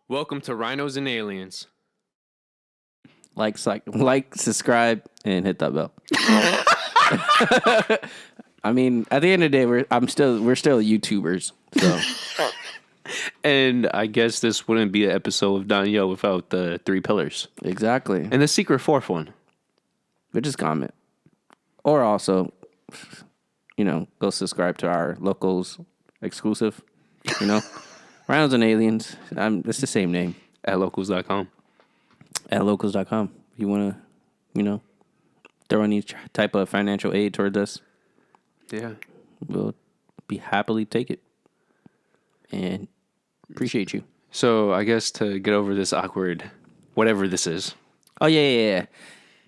Welcome to Rhinos and Aliens. Like, subscribe, and hit that bell. I mean, at the end of the day, we're still YouTubers. So, And I guess this wouldn't be an episode of Donyhal without the 3 pillars. exactly. And the secret 4th one. But just comment. Or also, go subscribe to our locals exclusive. Rhinos and Aliens. It's the same name. At locals.com. At locals.com. If you want to, throw any type of financial aid towards us, Yeah. we'll be happily take it. And appreciate you. So I guess to get over this awkward, whatever this is. Oh, yeah.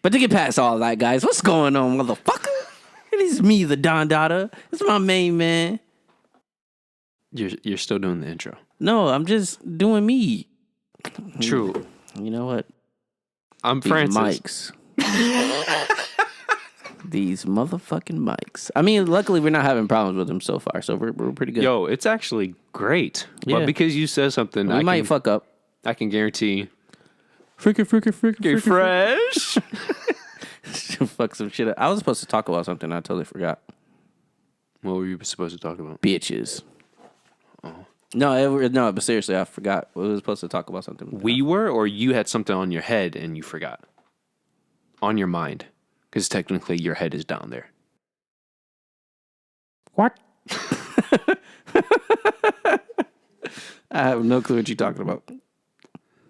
But to get past all that, guys, what's going on, motherfucker? It is me, the Don Dada. It's my main man. You're still doing the intro. No, I'm just doing me. True. You know what? I'm These Francis. mics. These motherfucking mics. I mean, luckily we're not having problems with them so far, so we're pretty good. Yo, it's actually great. Yeah. But because you said something, we might fuck up. I can guarantee. Freaking Fresh. fuck some shit up. I was supposed to talk about something. I totally forgot. What were you supposed to talk about? Bitches. No, but seriously, I forgot. We were supposed to talk about something. We were, or you had something on your head and you forgot? On your mind. Because technically your head is down there. What? I have no clue what you're talking about.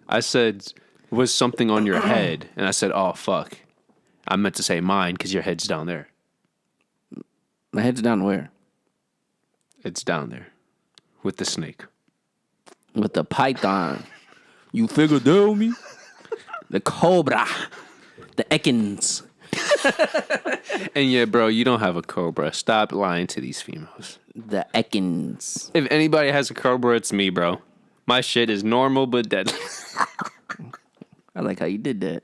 I said, was something on your head? And I said, oh, fuck. I meant to say mine because your head's down there. My head's down where? It's down there. With the snake. With the python. You figured out me? The cobra. The Ekans. And yeah, bro, you don't have a cobra. Stop lying to these females. The Ekans. If anybody has a cobra, it's me, bro. My shit is normal but deadly. I like how you did that.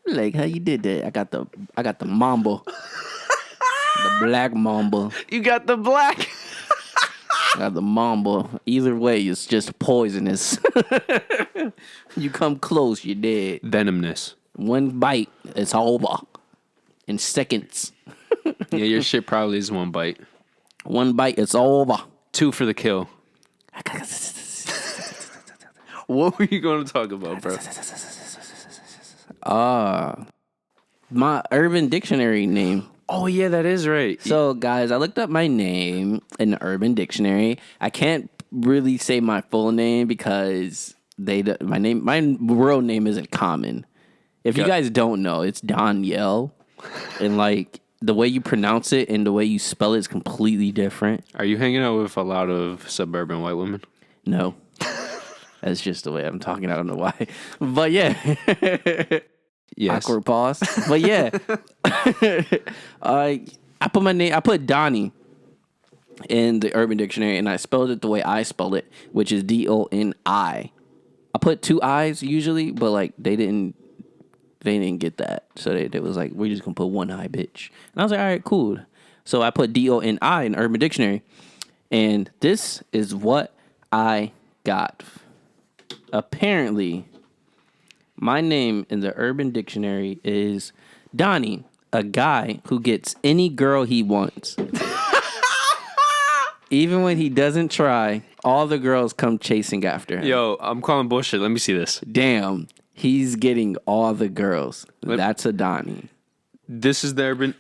I got the mamba. The black mamba. You got the black. I got the mamba. Either way, it's just poisonous. You come close, you're dead. Venomness. One bite, it's over. In seconds. Yeah, your shit probably is 1 bite. 1 bite, it's over. 2 for the kill. What were you going to talk about, bro? My Urban Dictionary name. Oh, yeah, that is right. So, guys, I looked up my name in the Urban Dictionary. I can't really say my full name because my real name isn't common. If you guys don't know, it's Donyhal, and like the way you pronounce it and the way you spell it is completely different. Are you hanging out with a lot of suburban white women? No, that's just the way I'm talking. I don't know why, but yeah. Yes. Awkward pause. But yeah, I put my name. I put Donnie in the Urban Dictionary, and I spelled it the way I spelled it, which is Doni. I put 2 I's usually, but like they didn't get that, so they was like, we're just gonna put 1 I, bitch. And I was like, all right, cool. So I put Doni in Urban Dictionary, and this is what I got. Apparently, my name in the Urban Dictionary is Donnie, a guy who gets any girl he wants. Even when he doesn't try, all the girls come chasing after him. Yo, I'm calling bullshit. Let me see this. Damn, he's getting all the girls. That's a Donnie. This is the urban...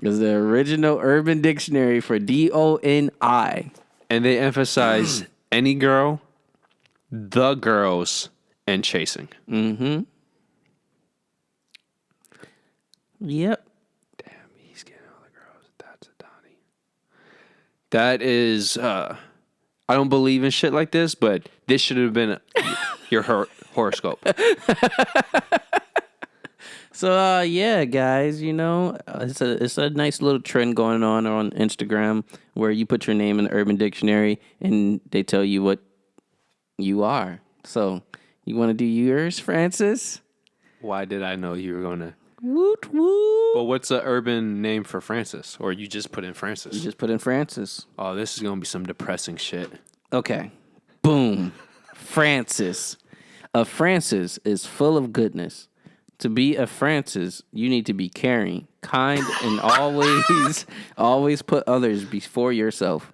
It's the original Urban Dictionary for Doni. And they emphasize any girl, the girls, and chasing. Mm-hmm. Yep. Damn, he's getting all the girls. That's a Donnie. That is... I don't believe in shit like this, but this should have been your horoscope. So yeah, guys, it's a nice little trend going on Instagram where you put your name in the Urban Dictionary and they tell you what you are. So you want to do yours, Francis? Why did I know you were going to... Woot woot. But what's the urban name for Francis? Or you just put in Francis? You just put in Francis. Oh, this is going to be some depressing shit. Okay. Boom. Francis. A Francis is full of goodness. To be a Francis, you need to be caring, kind, and always put others before yourself.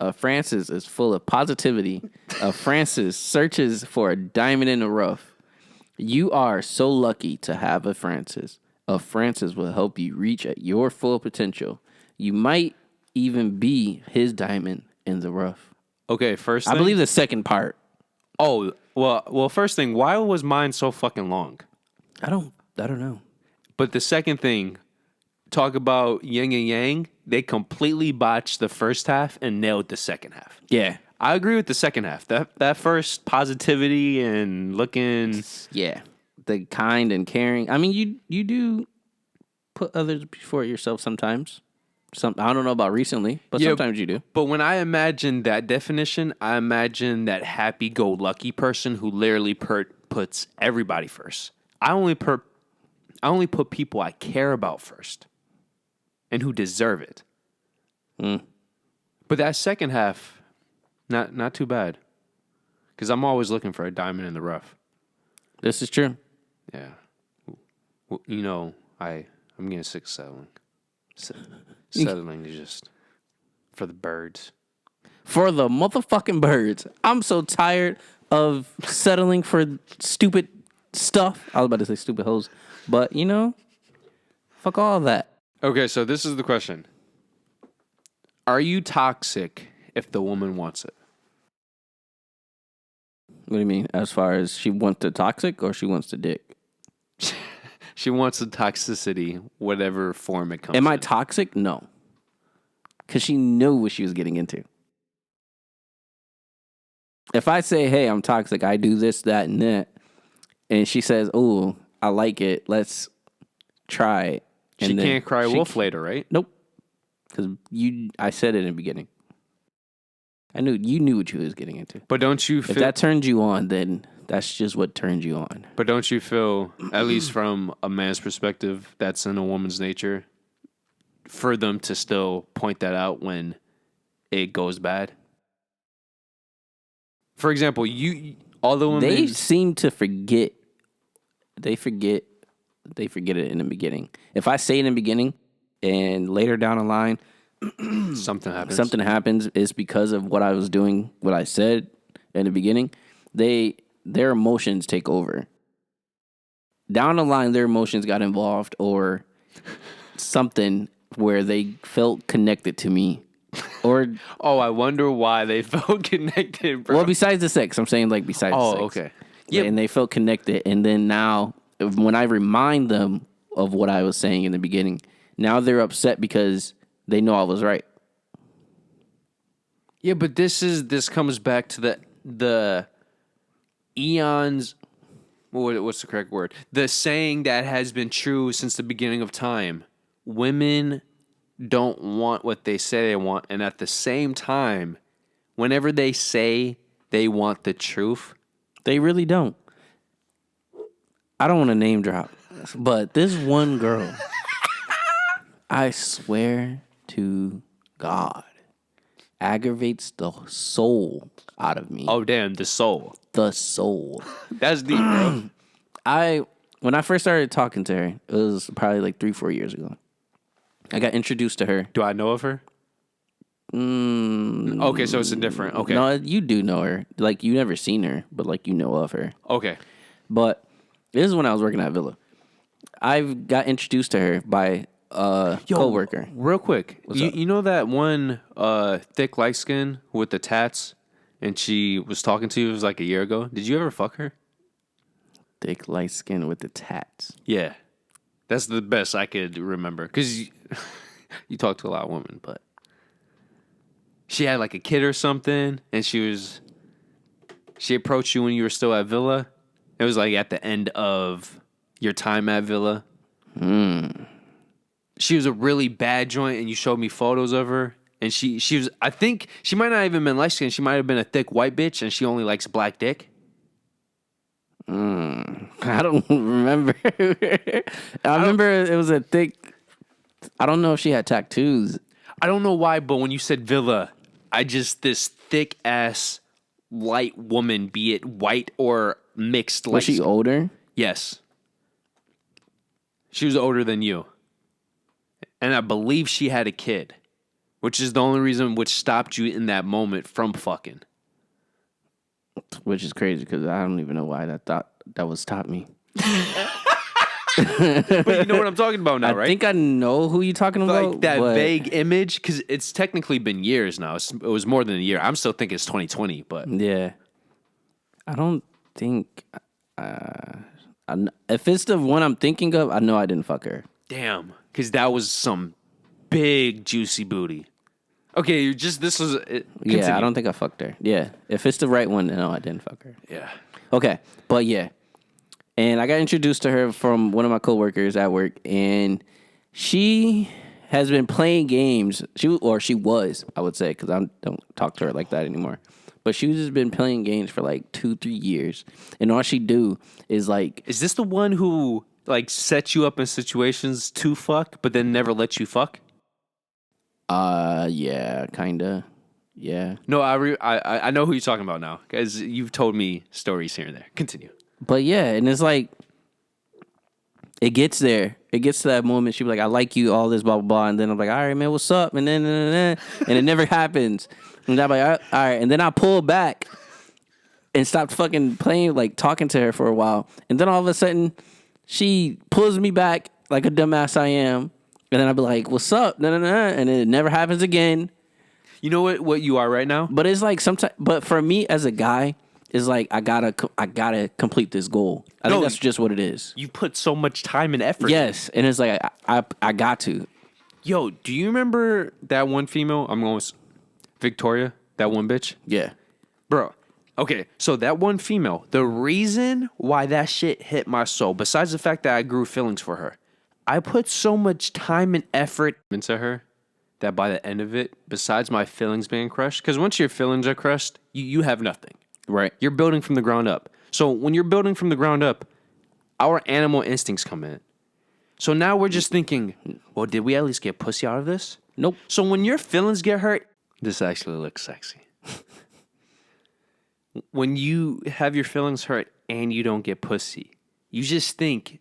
A Francis is full of positivity. A Francis searches for a diamond in the rough. You are so lucky to have a Francis. A Francis will help you reach at your full potential. You might even be his diamond in the rough. Okay, first thing. I believe the second part. Oh, well, first thing, why was mine so fucking long? I don't know. But the second thing, talk about yin and yang. They completely botched the first half and nailed the second half. Yeah. I agree with the second half. That first positivity and looking. Yeah. The kind and caring. I mean, you do put others before yourself sometimes. I don't know about recently, but sometimes you do. But when I imagine that definition, I imagine that happy-go-lucky person who literally puts everybody first. I only put people I care about first and who deserve it. But that second half, not too bad. Because I'm always looking for a diamond in the rough. This is true. Yeah. Well, you know, I'm getting sick of settling. Settling is just for the birds. For the motherfucking birds. I'm so tired of settling for stupid stuff. I was about to say stupid hoes. But, you know, fuck all that. Okay, so this is the question. Are you toxic if the woman wants it? What do you mean? As far as she wants the toxic or she wants the dick? She wants the toxicity, whatever form it comes in. Am I toxic? No. Because she knew what she was getting into. If I say, hey, I'm toxic, I do this, that, and that, and she says, oh, I like it, let's try it. She can't cry wolf later, right? Nope. Because I said it in the beginning. You knew what you was getting into. But don't you feel... If that turned you on, then that's just what turned you on. But don't you feel, at least from a man's perspective, that's in a woman's nature, for them to still point that out when it goes bad? For example, all the women... They seem to forget. They forget it in the beginning. If I say it in the beginning and later down the line... Something happens. It's because of what I was doing, what I said in the beginning. Their emotions take over. Down the line, their emotions got involved or something where they felt connected to me. Or oh, I wonder why they felt connected, bro. Well, besides the sex. I'm saying like besides the sex. Oh, okay. Yeah. And they felt connected. And then now, when I remind them of what I was saying in the beginning, now they're upset because they know I was right. Yeah, but this comes back to the eons. What's the correct word? The saying that has been true since the beginning of time. Women don't want what they say they want, and at the same time, whenever they say they want the truth, they really don't. I don't want to name drop, but this one girl, I swear to God, aggravates the soul out of me. Oh, damn, the soul. The soul. That's deep, bro. When I first started talking to her, it was probably like 3-4 years ago. I got introduced to her. Do I know of her? Okay, so it's a different. Okay. No, you do know her. Like, you never seen her, but like you know of her. Okay. But this is when I was working at Villa. I got introduced to her by a coworker. Real quick, you know that one thick light skin with the tats, and she was talking to you. It was like a year ago. Did you ever fuck her? Thick light skin with the tats. Yeah, that's the best I could remember because you talk to a lot of women, but she had like a kid or something, and she approached you when you were still at Villa. It was like at the end of your time at Villa. She was a really bad joint, and you showed me photos of her. And she was, I think, she might not even been light skinned. She might have been a thick white bitch, and she only likes black dick. I don't remember. I remember it was a thick. I don't know if she had tattoos. I don't know why, but when you said Villa, this thick ass light woman, be it white or mixed. Was she older? Yes. She was older than you. And I believe she had a kid, which is the only reason which stopped you in that moment from fucking. Which is crazy because I don't even know why that would stop me. But you know what I'm talking about now, right? I think I know who you're talking about. Like that vague image, because it's technically been years now. It was more than a year. I'm still thinking it's 2020, but yeah, I don't think. If it's the one I'm thinking of, I know I didn't fuck her. damn, because that was some big juicy booty. Okay, this was. Continue. Yeah, I don't think I fucked her. Yeah, if it's the right one, no, I didn't fuck her. Yeah. Okay, but yeah. And I got introduced to her from one of my coworkers at work, and she has been playing games. She was, I would say, because I don't talk to her like that anymore. But she's just been playing games for like 2-3 years, and all she do is like. Is this the one who like sets you up in situations to fuck, but then never lets you fuck? Yeah, kinda, yeah. No, I know who you're talking about now, because you've told me stories here and there. Continue. But yeah, and it's like, it gets there. It gets to that moment. She be like, I like you, all this, blah, blah, blah. And then I'm like, all right, man, what's up? And then, and it never happens. And I'm like, all right. And then I pull back and stopped fucking playing, like talking to her for a while. And then all of a sudden, she pulls me back like a dumbass I am. And then I'll be like, what's up? And it never happens again. You know what you are right now? But it's like sometimes, but for me as a guy, it's like I gotta complete this goal. I think that's just what it is. You put so much time and effort. Yes, and it's like I got to. Yo, do you remember that one female? I'm going with Victoria, that one bitch. Yeah, Bro. Okay, so that one female, the reason why that shit hit my soul, besides the fact that I grew feelings for her, I put so much time and effort into her that by the end of it, besides my feelings being crushed, because once your feelings are crushed, you have nothing. right. You're building from the ground up. So when you're building from the ground up, our animal instincts come in. So now we're just thinking, well, did we at least get pussy out of this? Nope. So when your feelings get hurt, this actually looks sexy. When you have your feelings hurt and you don't get pussy, you just think,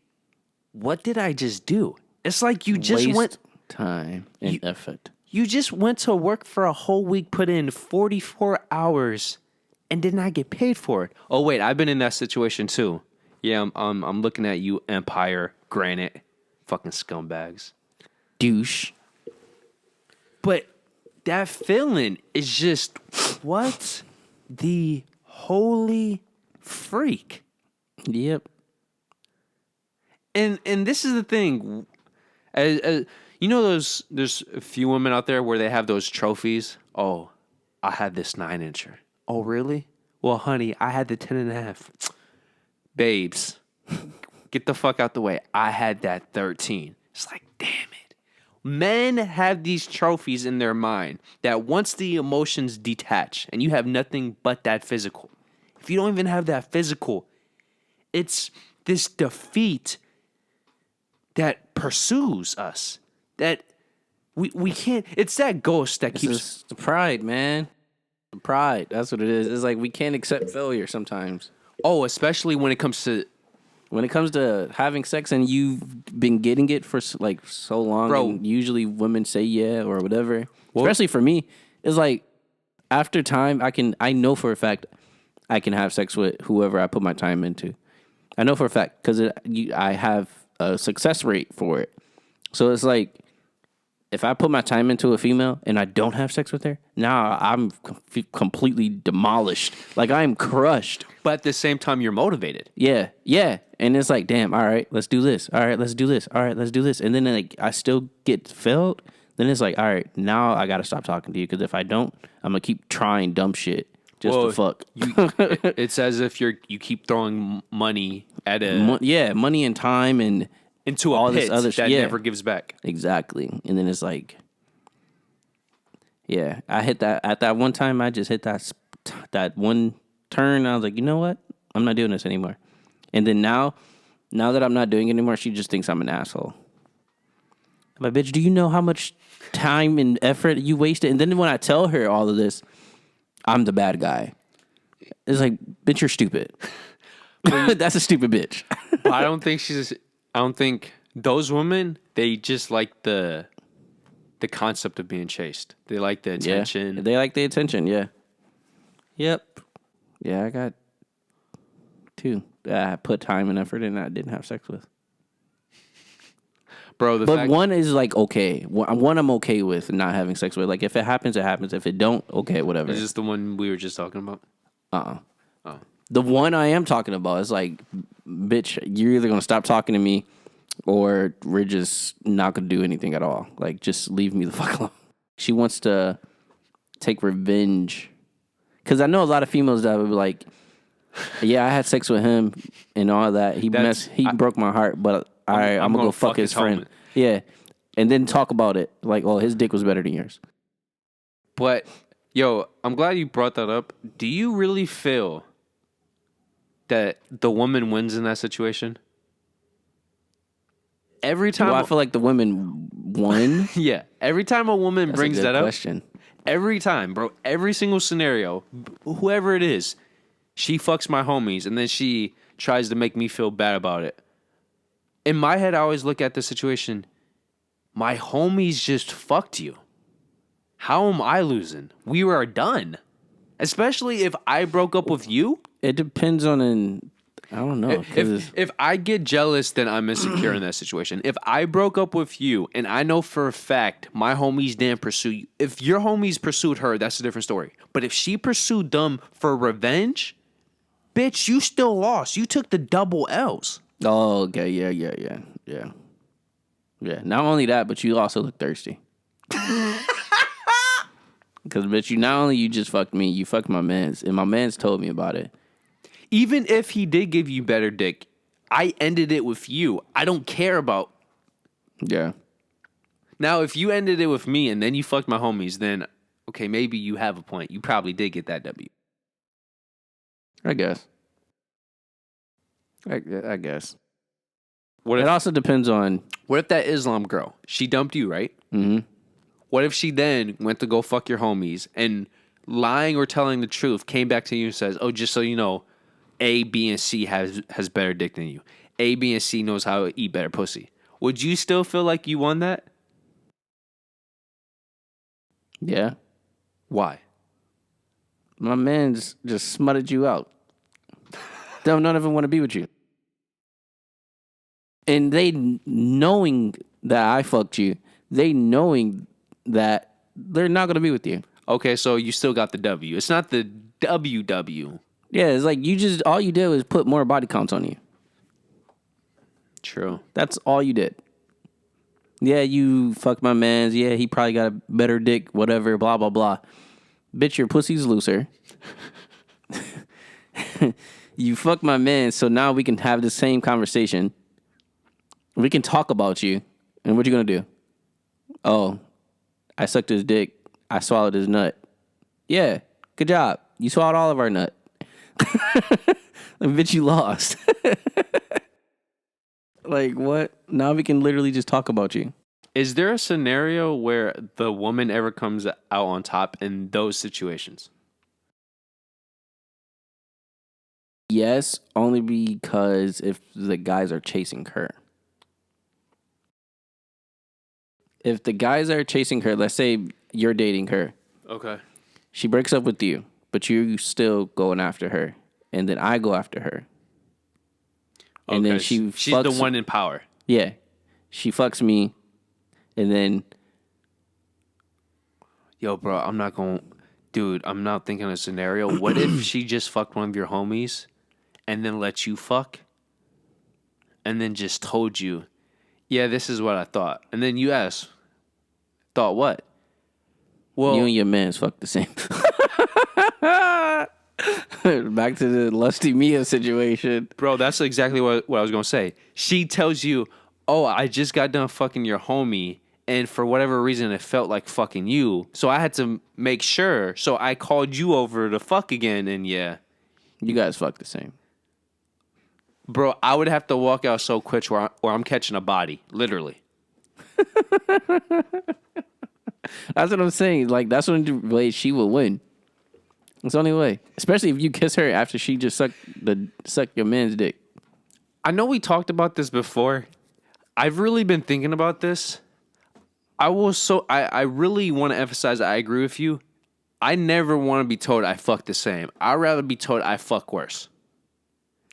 what did I just do? It's like you just went time and effort. You just went to work for a whole week, put in 44 hours, and did not get paid for it. Oh wait, I've been in that situation too. Yeah, I'm looking at you, Empire, Granite, fucking scumbags, Douche. But that feeling is just what the holy freak. Yep. And this is the thing, as you know, there's a few women out there where they have those trophies. Oh, I had this 9-incher. Oh, really? Well, honey, I had the 10.5. Babes, get the fuck out the way. I had that 13. It's like, damn it. Men have these trophies in their mind that once the emotions detach and you have nothing but that physical. If you don't even have that physical, it's this defeat that pursues us. That we can't. It's that ghost that keeps. It's the pride, man. The pride. That's what it is. It's like we can't accept failure sometimes. Oh, especially when it comes to having sex and you've been getting it for like so long. Bro. And usually women say yeah or whatever. Especially for me, it's like after time I know for a fact I can have sex with whoever I put my time into. I know for a fact because I have a success rate for it. So it's like, if I put my time into a female and I don't have sex with her, now I'm completely demolished. Like, I am crushed. But at the same time, you're motivated. Yeah, yeah. And it's like, damn, all right, let's do this. All right, let's do this. All right, let's do this. And then like I still get failed. Then it's like, all right, now I got to stop talking to you because if I don't, I'm going to keep trying dumb shit just to fuck. It's as if you keep throwing money at money and time and into all this other shit that never gives back. Exactly. And then it's like, yeah, I hit that at that one time. I just hit that one turn. I was like, you know what? I'm not doing this anymore. And then now that I'm not doing it anymore, she just thinks I'm an asshole. I'm like, bitch, do you know how much time and effort you wasted? And then when I tell her all of this, I'm the bad guy. It's like, bitch, you're stupid. That's a stupid bitch. But I don't think those women, they just like the concept of being chased. They like the attention. Yeah, they like the attention. Yeah. Yep. Yeah, I got 2 that I put time and effort in that I didn't have sex with. Bro, but one is like okay. One I'm okay with not having sex with. Like if it happens, it happens. If it don't, okay, whatever. Is this the one we were just talking about? Oh. The one I am talking about is like, bitch, you're either gonna stop talking to me, or we're just not gonna do anything at all. Like, just leave me the fuck alone. She wants to take revenge, because I know a lot of females that would be like, yeah, I had sex with him and all that. He broke my heart, but I'm gonna go fuck his friend. Homie. Yeah, and then talk about it like, oh, his dick was better than yours. But yo, I'm glad you brought that up. Do you really feel that the woman wins in that situation? Every time, I feel like the women won. Yeah, every time a woman brings that question. up, every time, bro, every single scenario, whoever it is, she fucks my homies, and then she tries to make me feel bad about it. In my head, I always look at the situation, my homies just fucked you. How am I losing? We were done. Especially if I broke up with you. It depends on I don't know. If I get jealous, then I'm insecure in that situation. If I broke up with you and I know for a fact my homies didn't pursue you, if your homies pursued her, that's a different story. But if she pursued them for revenge, bitch, you still lost. You took the double L's. Oh, okay. Yeah. Not only that, but you also look thirsty. Because, bitch, you not only you just fucked me, you fucked my mans, and my mans told me about it. Even if he did give you better dick, I ended it with you. I don't care about. Yeah. Now, if you ended it with me and then you fucked my homies, then, okay, maybe you have a point. You probably did get that W. I guess. I guess. It also depends on. What if that Islam girl, she dumped you, right? Mm-hmm. What if she then went to go fuck your homies and lying or telling the truth came back to you and says, oh, just so you know, A, B, and C has better dick than you. A, B, and C knows how to eat better pussy. Would you still feel like you won that? Yeah. Why? My man's just smutted you out. None of them want to be with you. And they knowing that I fucked you, they knowing that they're not going to be with you. Okay, so you still got the W. It's not the WW. Yeah, it's like all you did was put more body counts on you. True. That's all you did. Yeah, you fucked my mans. Yeah, he probably got a better dick, whatever, blah, blah, blah. Bitch, your pussy's looser. You fucked my man, so now we can have the same conversation. We can talk about you. And what you going to do? Oh, I sucked his dick. I swallowed his nut. Yeah, good job. You swallowed all of our nut. Bitch, you lost. Like, what? Now we can literally just talk about you. Is there a scenario where the woman ever comes out on top in those situations? Yes, only because if the guys are chasing her. If the guys are chasing her, let's say you're dating her. Okay. She breaks up with you, but you're still going after her. And then I go after her. And then she's the one in power. Yeah. She fucks me. And then. Yo, bro, I'm not thinking a scenario. What if she just fucked one of your homies and then let you fuck? And then just told you, yeah, this is what I thought. And then you ask, thought what? Well, you and your man's fuck the same. Back to the Lusty Mia situation. Bro, that's exactly what I was going to say. She tells you, oh, I just got done fucking your homie, and for whatever reason, it felt like fucking you. So I had to make sure. So I called you over to fuck again, and yeah. You guys fuck the same. Bro, I would have to walk out so quick or I'm catching a body, literally. That's what I'm saying. Like, that's when the way she would win. It's the only way. Especially if you kiss her after she just sucked your man's dick. I know we talked about this before. I've really been thinking about this. I really want to emphasize I agree with you. I never want to be told I fuck the same. I'd rather be told I fuck worse.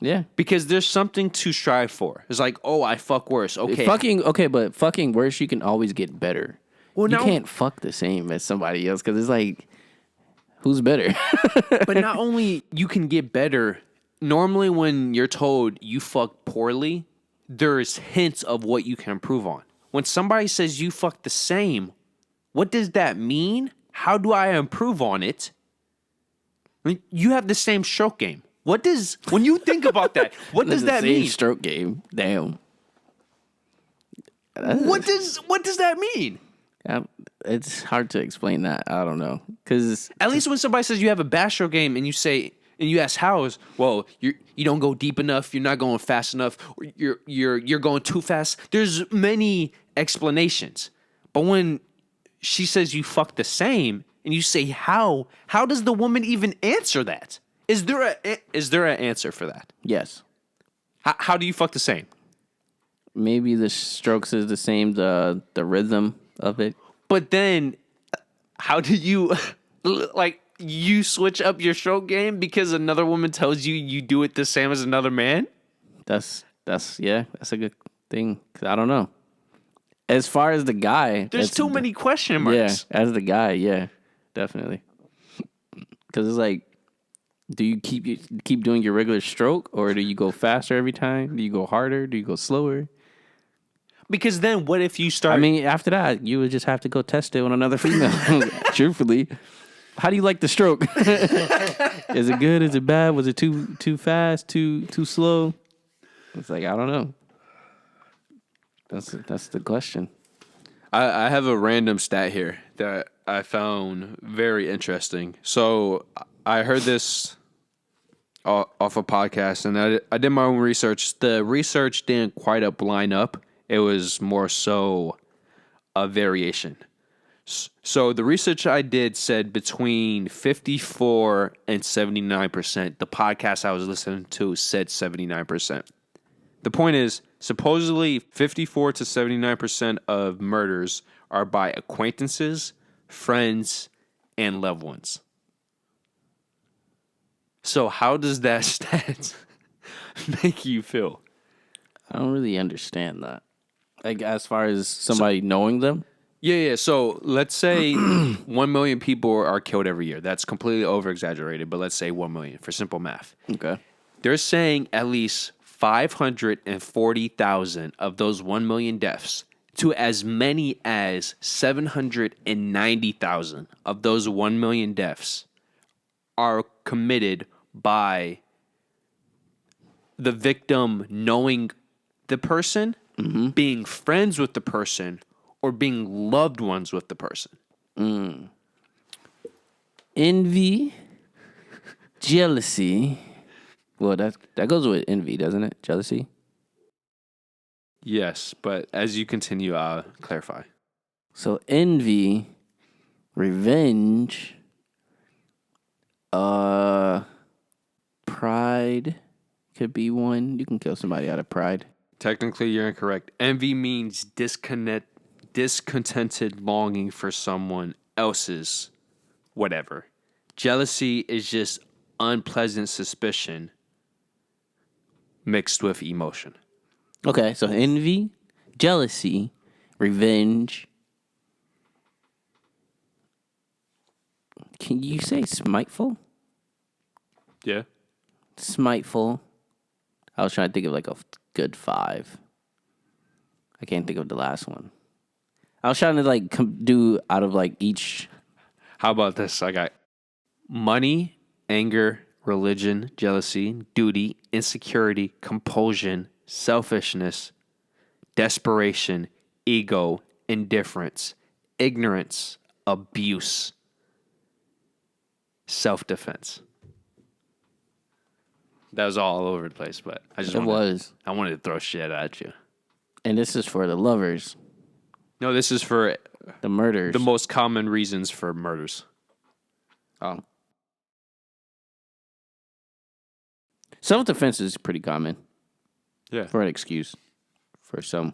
Yeah. Because there's something to strive for. It's like, oh, I fuck worse. Okay. But fucking worse, you can always get better. Well, you now, can't fuck the same as somebody else because it's like, who's better? but not only you can get better, normally when you're told you fuck poorly, there's hints of what you can improve on. When somebody says you fuck the same, what does that mean? How do I improve on it? I mean, you have the same stroke game. When you think about that, what does that mean? Stroke game. Damn. What does that mean? It's hard to explain that. I don't know. Cause at least when somebody says you have a bad stroke game and you ask how is, well, you don't go deep enough, you're not going fast enough, or you're going too fast. There's many explanations. But when she says you fuck the same and you say how does the woman even answer that? Is there an answer for that? yes. How do you fuck the same? Maybe the strokes is the same, the rhythm of it. But then how do you like you switch up your stroke game because another woman tells you do it the same as another man? That's a good thing. 'Cause I don't know. As far as the guy, there's too many question marks. Yeah, as the guy, yeah, definitely. Because it's like, do you keep doing your regular stroke, or do you go faster every time? Do you go harder? Do you go slower? Because then, what if you start? I mean, after that, you would just have to go test it on another female. Truthfully, how do you like the stroke? Is it good? Is it bad? Was it too fast? Too slow? It's like, I don't know. That's the question. I have a random stat here that I found very interesting. So I heard this off a podcast, and I did my own research. The research didn't quite line up. It was more so a variation. So the research I did said between 54 and 79%. The podcast I was listening to said 79%. The point is, supposedly 54 to 79% of murders are by acquaintances, friends, and loved ones. So how does that stat make you feel? I don't really understand that. Like, as far as somebody knowing them? Yeah. So let's say 1 million people are killed every year. That's completely over-exaggerated, but let's say 1 million for simple math. Okay. They're saying at least 540,000 of those 1 million deaths to as many as 790,000 of those 1 million deaths are committed by the victim knowing the person, being friends with the person, or being loved ones with the person. Envy, jealousy. Well, that goes with envy, doesn't it? Jealousy. Yes, but as you continue, I'll clarify. So envy, revenge, pride could be one. You can kill somebody out of pride. Technically, you're incorrect. Envy means discontented longing for someone else's whatever. Jealousy is just unpleasant suspicion mixed with emotion. Okay, so envy, jealousy, revenge. Can you say smiteful? Yeah. Smiteful. I was trying to think of like a good 5. I can't think of the last one. I was trying to like do out of like each. How about this? I got money, anger, religion, jealousy, duty, insecurity, compulsion, selfishness, desperation, ego, indifference, ignorance, abuse, self-defense. That was all over the place, but I wanted to throw shit at you. And this is for the lovers. No, this is for the murders. The most common reasons for murders. Oh. Self-defense is pretty common Yeah. for an excuse for some.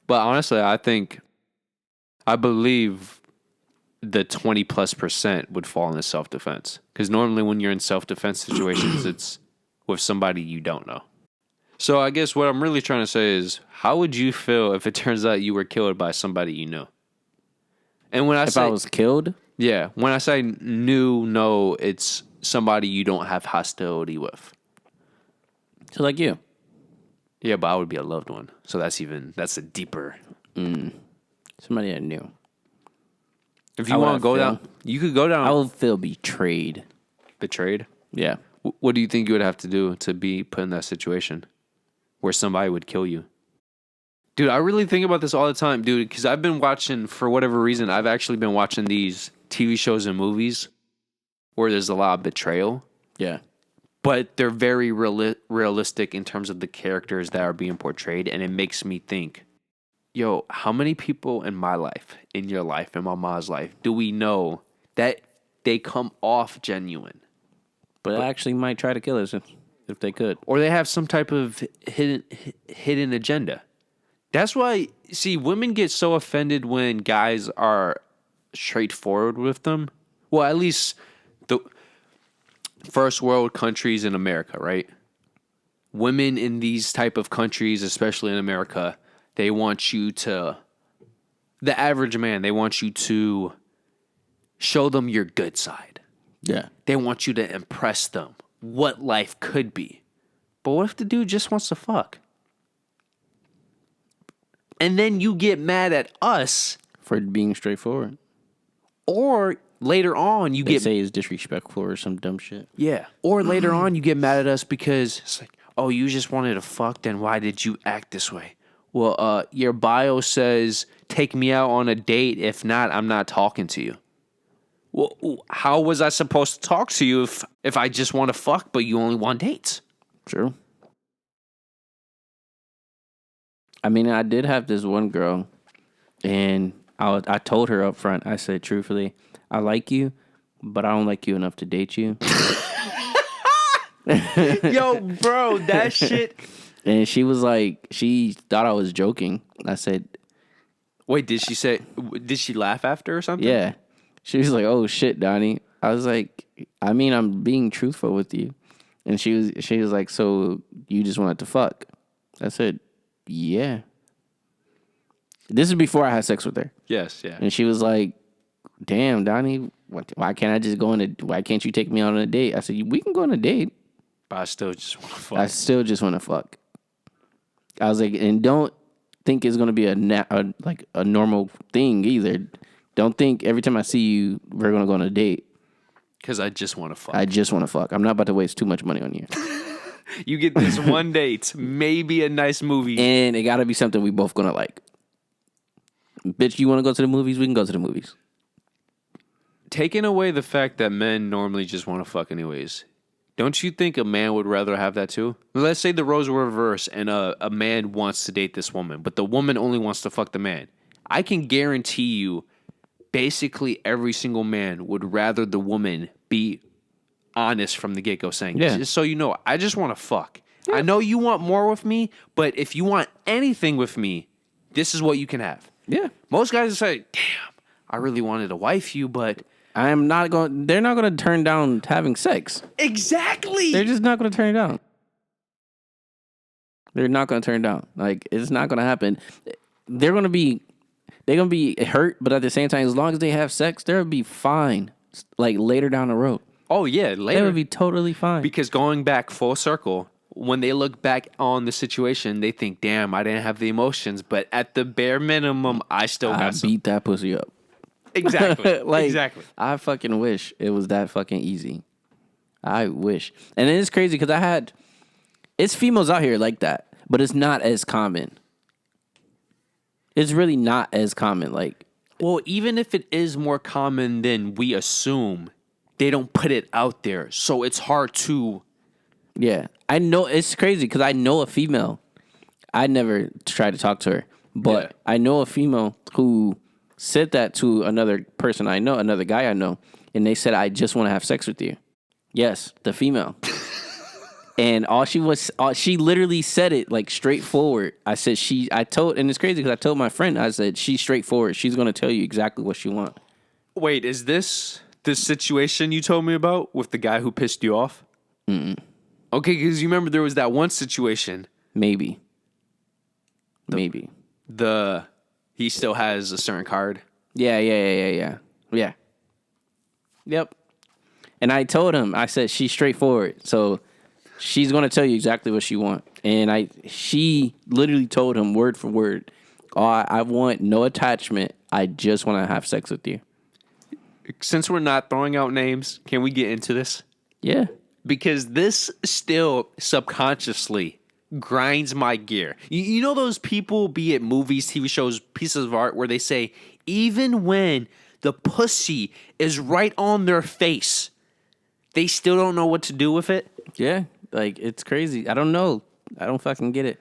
But honestly, I believe the 20+% would fall into self-defense. Because normally when you're in self-defense situations, it's with somebody you don't know. So I guess what I'm really trying to say is, how would you feel if it turns out you were killed by somebody you know? And when If I was killed, yeah, when I say no, it's somebody you don't have hostility with. so like you. Yeah, but I would be a loved one. So that's a deeper. Somebody I knew. If How you would want I to go feel? down, you could go down I would feel betrayed. betrayed. Yeah. What do you think you would have to do to be put in that situation where somebody would kill you? Dude, I really think about this all the time, dude, because I've been watching, for whatever reason, I've actually been watching these TV shows and movies where there's a lot of betrayal, Yeah. but they're very realistic in terms of the characters that are being portrayed, and it makes me think, yo, how many people in my life, in your life, in my mom's life, do we know that they come off genuine? But I actually might try to kill us if they could. Or they have some type of hidden agenda. That's why, see, women get so offended when guys are straightforward with them. Well, at least the first world countries in America, right? Women in these type of countries, especially in America, they want you to, the average man, they want you to show them your good side. Yeah. They want you to impress them what life could be. But what if the dude just wants to fuck? And then you get mad at us, For being straightforward. or later on you They get say it's disrespectful or some dumb shit. yeah, or later on you get mad at us because it's like, oh, you just wanted to fuck, then why did you act this way? Well, your bio says take me out on a date. If not, I'm not talking to you. Well, how was I supposed to talk to you if I just want to fuck, but you only want dates? True. I mean, I did have this one girl, and I told her up front, I said, truthfully, I like you, but I don't like you enough to date you. Yo, bro, that shit. And she was like, she thought I was joking. I said, Wait, did she laugh after or something? yeah. She was like, oh shit, Donnie. I was like, I mean, I'm being truthful with you. And she was like, so you just wanted to fuck? I said, yeah. This is before I had sex with her. Yes, yeah. And she was like, damn, Donnie, why can't you take me on a date? I said, we can go on a date. But I still just want to fuck. I still just want to fuck. I was like, and don't think it's going to be a normal thing either. Don't think every time I see you, we're going to go on a date. Because I just want to fuck. I just want to fuck. I'm not about to waste too much money on you. You get this one date, maybe a nice movie. And it got to be something we both going to like. Bitch, you want to go to the movies? We can go to the movies. Taking away the fact that men normally just want to fuck anyways, don't you think a man would rather have that too? Let's say the roles were reversed and a man wants to date this woman, but the woman only wants to fuck the man. I can guarantee you basically every single man would rather the woman be honest from the get-go saying, just so you know, I just want to fuck. Yeah. I know you want more with me, but if you want anything with me, this is what you can have. Yeah. Most guys say, damn, I really wanted to wife you, but they're not going to turn down having sex. Exactly. They're just not going to turn it down. They're not going to turn it down. Like, it's not going to happen. They're going to be hurt, but at the same time, as long as they have sex, they'll be fine. Like, later down the road. Oh, yeah, later. They would be totally fine. Because going back full circle, when they look back on the situation, they think, damn, I didn't have the emotions, but at the bare minimum, I still got some. Beat that pussy up. Exactly. Exactly. I fucking wish it was that fucking easy. I wish. And then it's crazy because it's females out here like that, but it's not as common. It's really not as common. Like, well, even if it is more common than we assume, they don't put it out there. So it's hard to. Yeah. I know it's crazy because I know a female. I never tried to talk to her, but I know a female who said that to another person I know, another guy I know, and they said, I just want to have sex with you. Yes, the female. And she literally said it like straightforward. I said and it's crazy because I told my friend, I said, she's straightforward. She's going to tell you exactly what she wants. Wait, is this situation you told me about with the guy who pissed you off? Mm-mm. Okay, because you remember there was that one situation. Maybe. He still has a certain card. Yeah. Yep. And I told him, I said, she's straightforward. So she's going to tell you exactly what she wants. And she literally told him word for word, I want no attachment. I just want to have sex with you. Since we're not throwing out names, can we get into this? Yeah. Because this still subconsciously grinds my gear. You know those people, be it movies, TV shows, pieces of art, where they say, even when the pussy is right on their face, they still don't know what to do with it? Yeah. Like, it's crazy. I don't know. I don't fucking get it.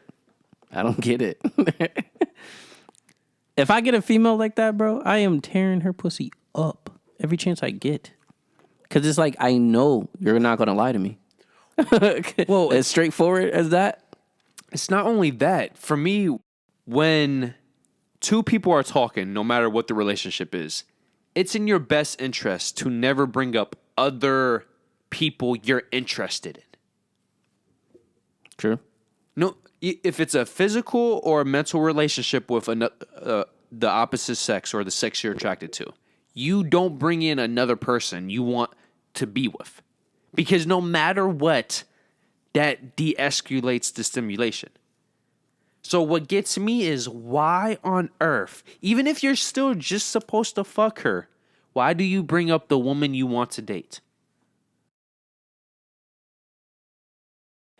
I don't get it. If I get a female like that, bro, I am tearing her pussy up every chance I get. Because it's like, I know you're not going to lie to me. Well, as straightforward as that. It's not only that. For me, when two people are talking, no matter what the relationship is, it's in your best interest to never bring up other people you're interested in. True. No, if it's a physical or a mental relationship with the opposite sex or the sex you're attracted to, you don't bring in another person you want to be with. Because no matter what, that de-escalates the stimulation. So what gets me is, why on earth, even if you're still just supposed to fuck her, why do you bring up the woman you want to date?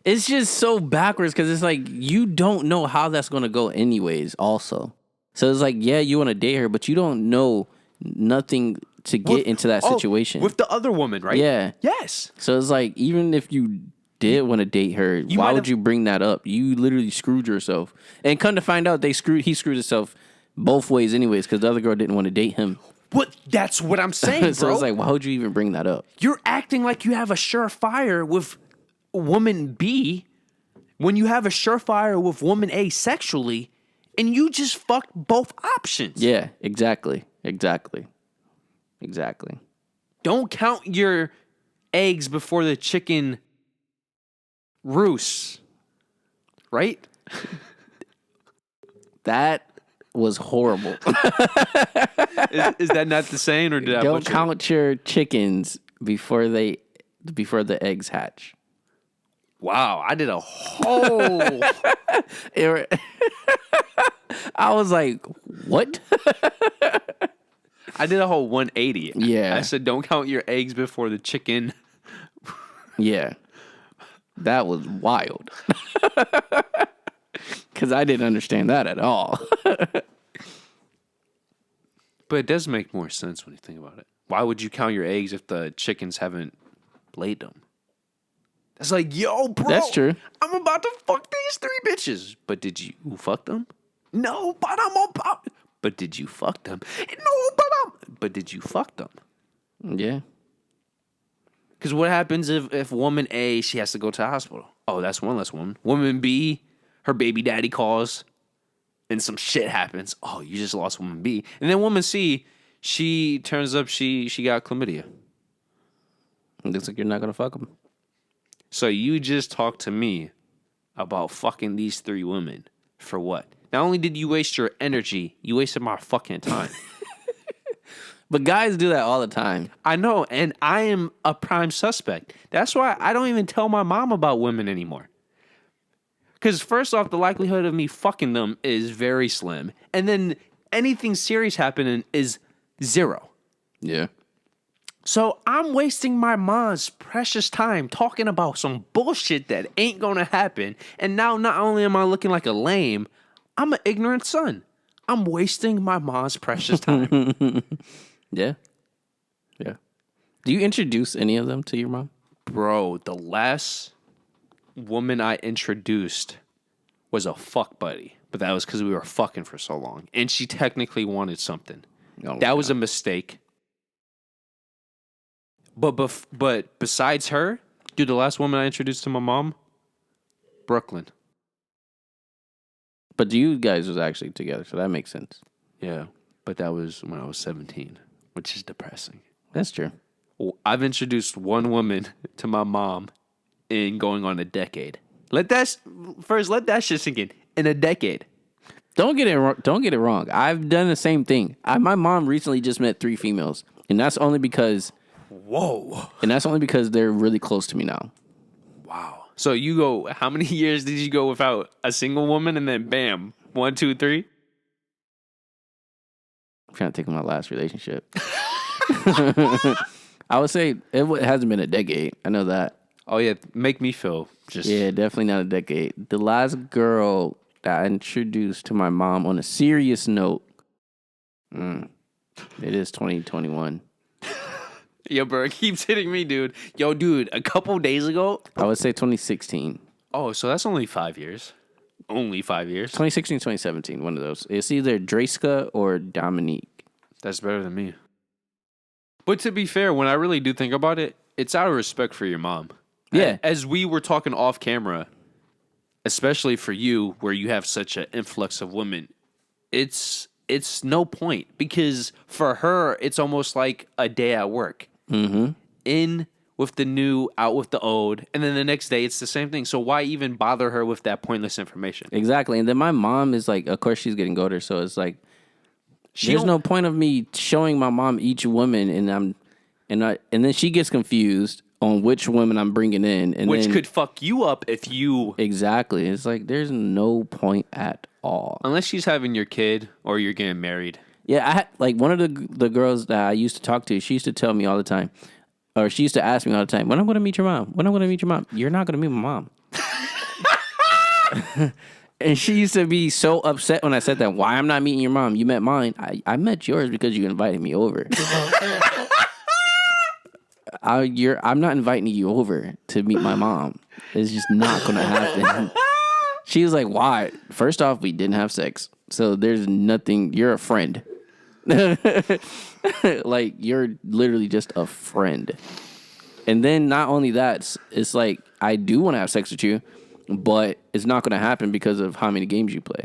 It's just so backwards because it's like, you don't know how that's going to go anyways also. So it's like, yeah, you want to date her, but you don't know nothing to get into that situation. With the other woman, right? Yeah. Yes. So it's like, even if you did want to date her, why would you bring that up? You literally screwed yourself. And come to find out, he screwed himself both ways anyways because the other girl didn't want to date him. That's what I'm saying, bro. So it's like, why would you even bring that up? You're acting like you have a surefire with woman B when you have a surefire with woman A sexually, and you just fucked both options. Yeah, exactly. Don't count your eggs before the chicken roosts, right? That was horrible. Is that not the saying, or did I Don't count your chickens before the eggs hatch. Wow, I did a whole... I was like, what? I did a whole 180. Yeah. I said, don't count your eggs before the chicken. Yeah. That was wild. Because I didn't understand that at all. But it does make more sense when you think about it. Why would you count your eggs if the chickens haven't laid them? That's like, yo, bro. That's true. I'm about to fuck these 3 bitches. But did you fuck them? No, but I'm about... But did you fuck them? No, but did you fuck them? Yeah. Because what happens if woman A, she has to go to the hospital? Oh, that's one less woman. Woman B, her baby daddy calls, and some shit happens. Oh, you just lost woman B. And then woman C, she turns up, she got chlamydia. It looks like you're not going to fuck them. So you just talked to me about fucking these 3 women for what? Not only did you waste your energy, you wasted my fucking time. But guys do that all the time. I know, and I am a prime suspect. That's why I don't even tell my mom about women anymore. Because first off, the likelihood of me fucking them is very slim. And then anything serious happening is 0. Yeah. So I'm wasting my mom's precious time talking about some bullshit that ain't gonna happen. And now not only am I looking like a lame, I'm an ignorant son. I'm wasting my mom's precious time. Yeah. Yeah. Do you introduce any of them to your mom? Bro, the last woman I introduced was a fuck buddy. But that was because we were fucking for so long. And she technically wanted something. That was a mistake. But besides her, dude, the last woman I introduced to my mom Brooklyn. But you guys was actually together, so that makes sense. Yeah, but that was when I was 17, which is depressing. That's true. I've introduced one woman to my mom in going on a decade. Let that shit sink in. In a decade. Don't get it wrong. I've done the same thing. My mom recently just met 3 females, and that's only because they're really close to me now. Wow. So you go, how many years did you go without a single woman, and then bam, 1, 2, 3? I'm trying to think of my last relationship. I would say it hasn't been a decade. I know that. Oh yeah, make me feel just. Yeah, definitely not a decade. The last girl that I introduced to my mom on a serious note, it is 2021. Yo, bro, it keeps hitting me, dude. Yo, dude, a couple days ago. I would say 2016. Oh, so that's only 5 years. Only 5 years. 2016, 2017, one of those. It's either Dreska or Dominique. That's better than me. But to be fair, when I really do think about it, it's out of respect for your mom. Yeah. As we were talking off camera, especially for you, where you have such an influx of women, it's no point. Because for her, it's almost like a day at work. Mm-hmm. In with the new, out with the old, and then the next day it's the same thing. So why even bother her with that pointless information? Exactly. And then my mom is like, of course she's getting older, so it's like there's no point of me showing my mom each woman, and then she gets confused on which women I'm bringing in, and which could fuck you up if you exactly. It's like there's no point at all unless she's having your kid or you're getting married. Yeah, one of the girls that I used to talk to, she used to tell me all the time, or she used to ask me all the time, when I'm going to meet your mom? When I'm going to meet your mom? You're not going to meet my mom. And she used to be so upset when I said that. Why I'm not meeting your mom? You met mine. I met yours because you invited me over. I'm not inviting you over to meet my mom. It's just not going to happen. She was like, why? First off, we didn't have sex. So there's nothing. You're a friend. Like, you're literally just a friend. And then not only that, it's like, I do want to have sex with you, but it's not going to happen because of how many games you play.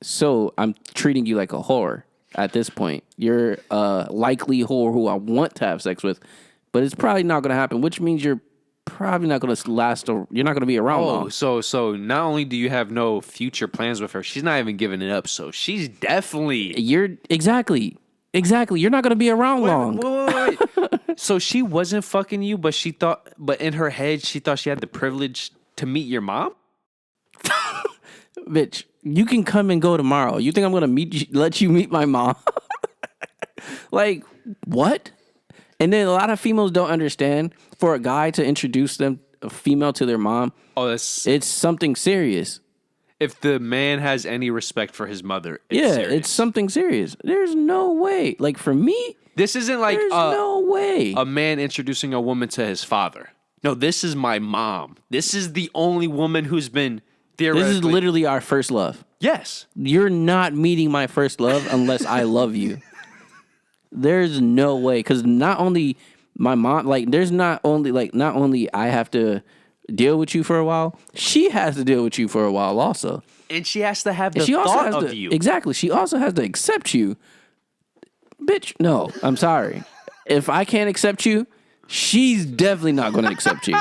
So I'm treating you like a whore at this point. You're a likely whore who I want to have sex with, but it's probably not going to happen, which means you're probably not going to last, or you're not going to be around long. So not only do you have no future plans with her, she's not even giving it up. So she's definitely... Exactly. You're not going to be around long. Wait. So she wasn't fucking you, but in her head, she thought she had the privilege to meet your mom? Bitch, you can come and go tomorrow. You think I'm going to let you meet my mom? Like, what? And then a lot of females don't understand, for a guy to introduce a female to their mom, it's something serious. If the man has any respect for his mother, serious. It's something serious. There's no way. Like, for me, this isn't like there's no way a man introducing a woman to his father. No, this is my mom. This is the only woman who's been theoretically... This is literally our first love. Yes. You're not meeting my first love unless I love you. There's no way. Because not only my mom, not only I have to deal with you for a while, she has to deal with you for a while also. And she has to have the thought of you. Exactly. She also has to accept you. Bitch, no, I'm sorry. If I can't accept you, she's definitely not going to accept you.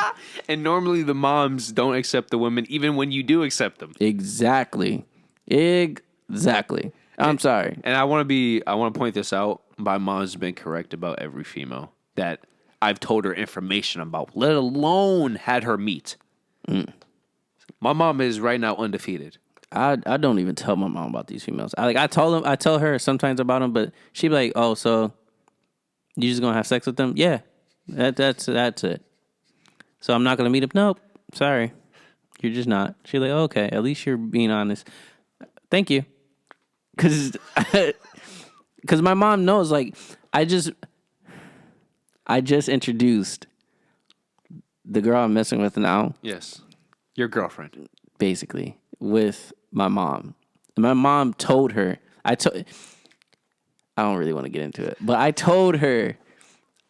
And normally the moms don't accept the women, even when you do accept them. Exactly. I'm sorry. And I want to point this out. My mom's been correct about every female that I've told her information about, let alone had her meet. My mom is right now undefeated. I don't even tell my mom about these females. I tell her sometimes about them, but she be like, "Oh, so you just gonna have sex with them?" Yeah, that's it. So I'm not gonna meet them. Nope, sorry, you're just not. She's like, oh, "Okay, at least you're being honest. Thank you," because my mom knows. Like, I just introduced the girl I'm messing with now. Yes, your girlfriend, basically, with my mom. And my mom told her, I don't really want to get into it, but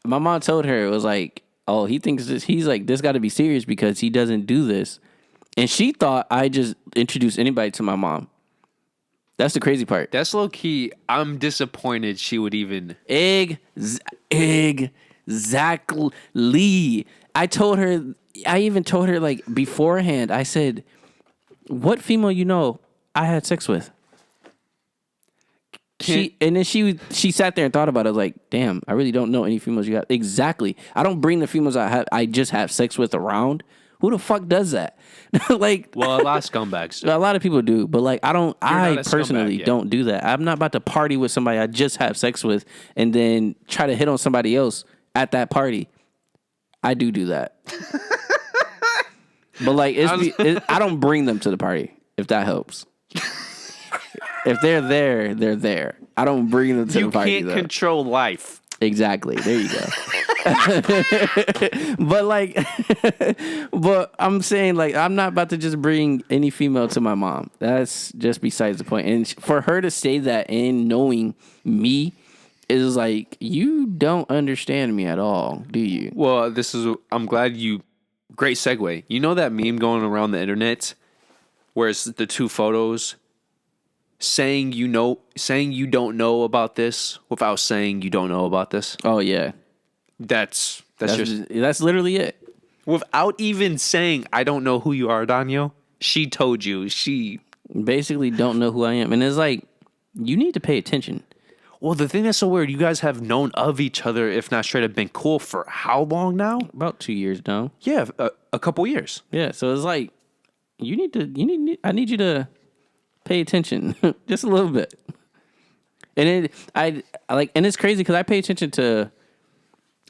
my mom told her, it was like, oh, he thinks this, he's like, this got to be serious because he doesn't do this And she thought I just introduced anybody to my mom. That's the crazy part. That's low key. I'm disappointed she would even. Exactly. I even told her like beforehand, I said, what female you know I had sex with? And then she sat there and thought about it. I was like, damn, I really don't know any females you got. Exactly. I don't bring the females I just have sex with around. Who the fuck does that? Like, well, a lot of scumbags. A lot of people do, but like I personally scumbag, don't do that. I'm not about to party with somebody I just have sex with and then try to hit on somebody else at that party. I do that. But like I don't bring them to the party, if that helps. If they're there, they're there. I don't bring them to the party. You can't control life. Exactly. There you go. but I'm saying like I'm not about to just bring any female to my mom. That's just besides the point. And for her to say that and knowing me is like, you don't understand me at all, do you? Well, I'm glad you. Great segue. You know that meme going around the internet where it's the two photos saying you don't know about this without saying you don't know about this? Oh yeah. That's literally it. Without even saying I don't know who you are, Daniel, she told you. She basically don't know who I am. And it's like, you need to pay attention. Well, the thing that's so weird, you guys have known of each other, if not straight up been cool for how long now? About 2 years now. Yeah, a couple years. Yeah, so it's like I need you to pay attention just a little bit. And I like, and it's crazy because I pay attention to,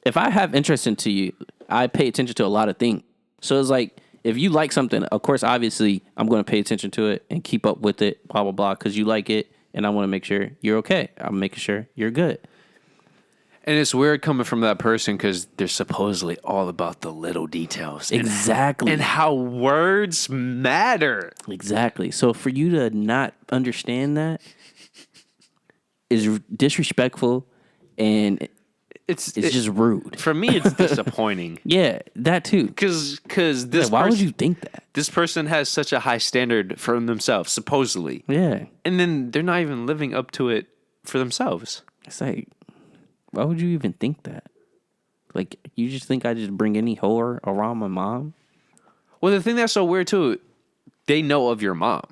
if I have interest into you, I pay attention to a lot of things. So it's like, if you like something, of course, obviously, I'm going to pay attention to it and keep up with it, blah, blah, blah, because you like it. And I want to make sure you're okay. I'm making sure you're good. And it's weird coming from that person because they're supposedly all about the little details. Exactly. And how words matter. Exactly. So for you to not understand that is disrespectful and it's just rude. For me, it's disappointing. Yeah, that too. Because this why would you think that? This person has such a high standard for themselves, supposedly. Yeah. And then they're not even living up to it for themselves. It's like, why would you even think that? Like, you just think I just bring any whore around my mom? Well, the thing that's so weird, too, they know of your mom.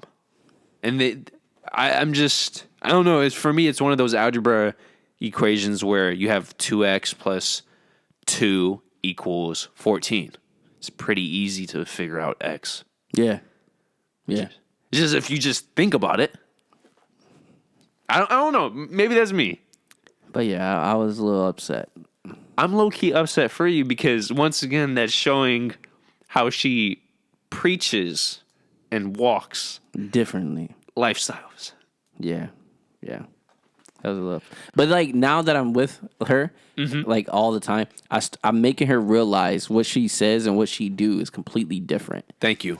And I don't know. For me, it's one of those algebra equations where you have 2x plus 2 equals 14. It's pretty easy to figure out x. Yeah. Yeah. It's just if you just think about it. I don't know. Maybe that's me. But yeah, I was a little upset. I'm low-key upset for you because, once again, that's showing how she preaches and walks differently. Lifestyles. Yeah. Yeah. That was a little. But like now that I'm with her, like all the time, I'm making her realize what she says and what she do is completely different. Thank you.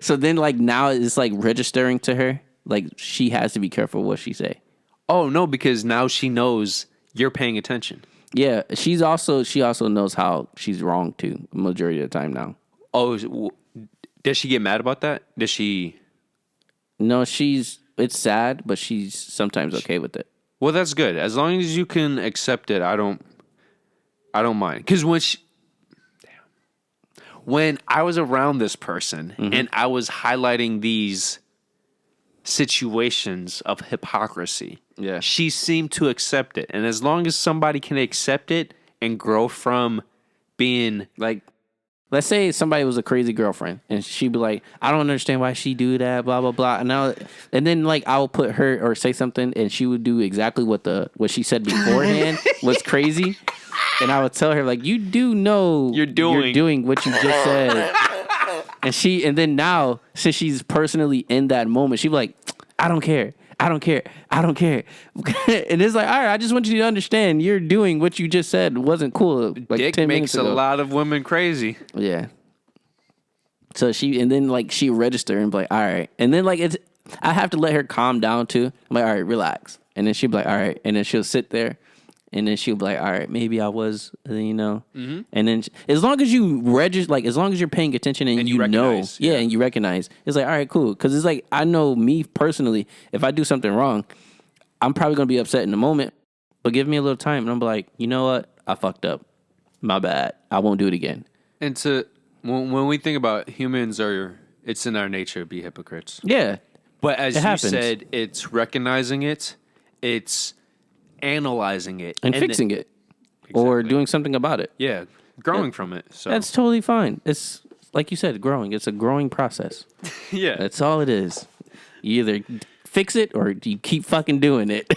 So then like now it's like registering to her. Like she has to be careful what she say. Oh no, because now she knows you're paying attention. Yeah, she also knows how she's wrong too. Majority of the time now. Oh, does she get mad about that? Does she? No, it's sad, but she's sometimes okay with it. Well, that's good. As long as you can accept it, I don't mind. Because when I was around this person and I was highlighting these situations of hypocrisy, yeah, she seemed to accept it. And as long as somebody can accept it and grow from being like, let's say somebody was a crazy girlfriend and she'd be like, I don't understand why she do that, blah, blah, blah. And then like I will put her or say something and she would do exactly what she said beforehand was crazy. And I would tell her like, you do know you're doing what you just said. And then now, since she's personally in that moment, she'd be like, I don't care. And it's like, all right, I just want you to understand you're doing what you just said wasn't cool. Like Dick 10 makes a lot of women crazy. Yeah. So she register and be like, all right. And then like I have to let her calm down too. I'm like, all right, relax. And then she'll be like, all right. And then she'll sit there And then she'll be like, all right, maybe I was, And then as long as you register, like, as long as you're paying attention and you know, recognize, yeah. and you recognize, it's like, all right, cool. Because it's like, I know me personally, if I do something wrong, I'm probably going to be upset in the moment, but give me a little time and I'm like, you know what? I fucked up. My bad. I won't do it again. And when we think about humans, it's in our nature to be hypocrites. Yeah. But as It you happens. said, it's recognizing it, it's analyzing it, And fixing it. Or doing something about it. Yeah, growing from it. So That's totally fine. It's, like you said, growing. It's a growing process. yeah. That's all it is. You either fix it or you keep fucking doing it.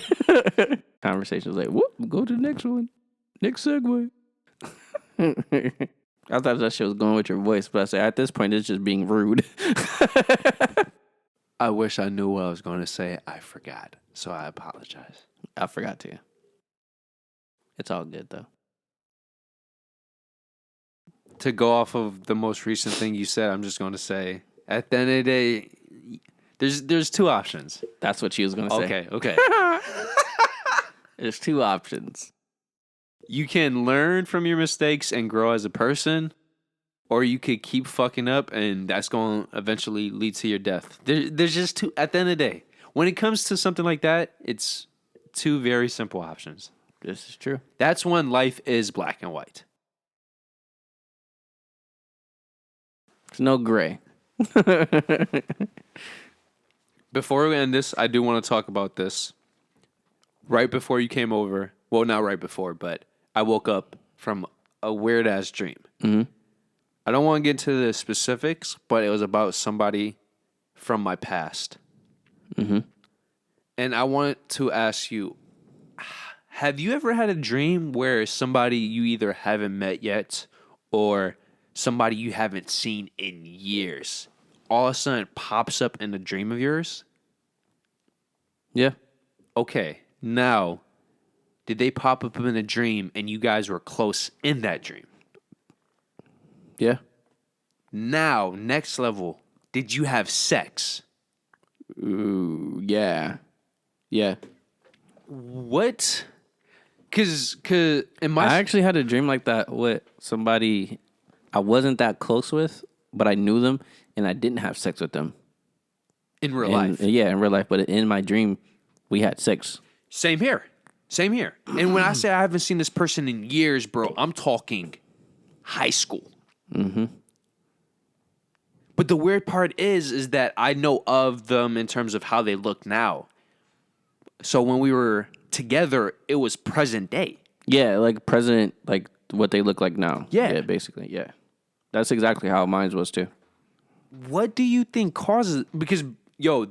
Conversations like, whoop, go to the next one. Next segue. I thought that shit was going with your voice, but I said, at this point, it's just being rude. I wish I knew what I was going to say. I forgot. So I apologize. I forgot to. It's all good, though. To go off of the most recent thing you said, I'm just going to say, at the end of the day, there's two options. That's what she was going to say. Okay. There's two options. You can learn from your mistakes and grow as a person, or you could keep fucking up, and that's going to eventually lead to your death. There's just two. At the end of the day, when it comes to something like that, it's two very simple options. This is true. That's when life is black and white. There's no gray. Before we end this, I do want to talk about this. Right before you came over, well, not right before, but I woke up from a weird-ass dream. Mm-hmm. I don't want to get into the specifics, but it was about somebody from my past. Mm-hmm. And I wanted to ask you, have you ever had a dream where somebody you either haven't met yet or somebody you haven't seen in years all of a sudden pops up in a dream of yours? Yeah. Okay, now, did they pop up in a dream and you guys were close in that dream? Yeah. Now, next level, did you have sex? Ooh, yeah. Yeah. What? Because in my... I actually had a dream like that with somebody I wasn't that close with, but I knew them, and I didn't have sex with them. In real life? Yeah, in real life. But in my dream, we had sex. Same here. And when I say I haven't seen this person in years, bro, I'm talking high school. Mm-hmm. But the weird part is that I know of them in terms of how they look now. So when we were together, it was present day. Yeah, like present, like what they look like now. Yeah. Basically, yeah. That's exactly how mine was too. What do you think causes... Because,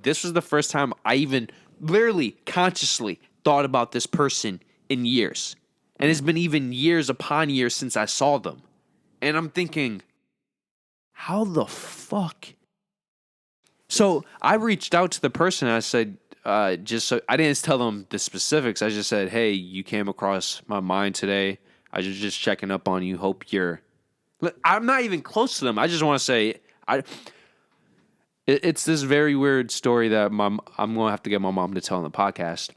this was the first time I even literally consciously thought about this person in years. And it's been even years upon years since I saw them. And I'm thinking, how the fuck? So I reached out to the person and I said, I didn't tell them the specifics. I just said, hey, you came across my mind today. I was just checking up on you. Hope you're... I'm not even close to them. I just want to say... It's this very weird story that I'm going to have to get my mom to tell on the podcast.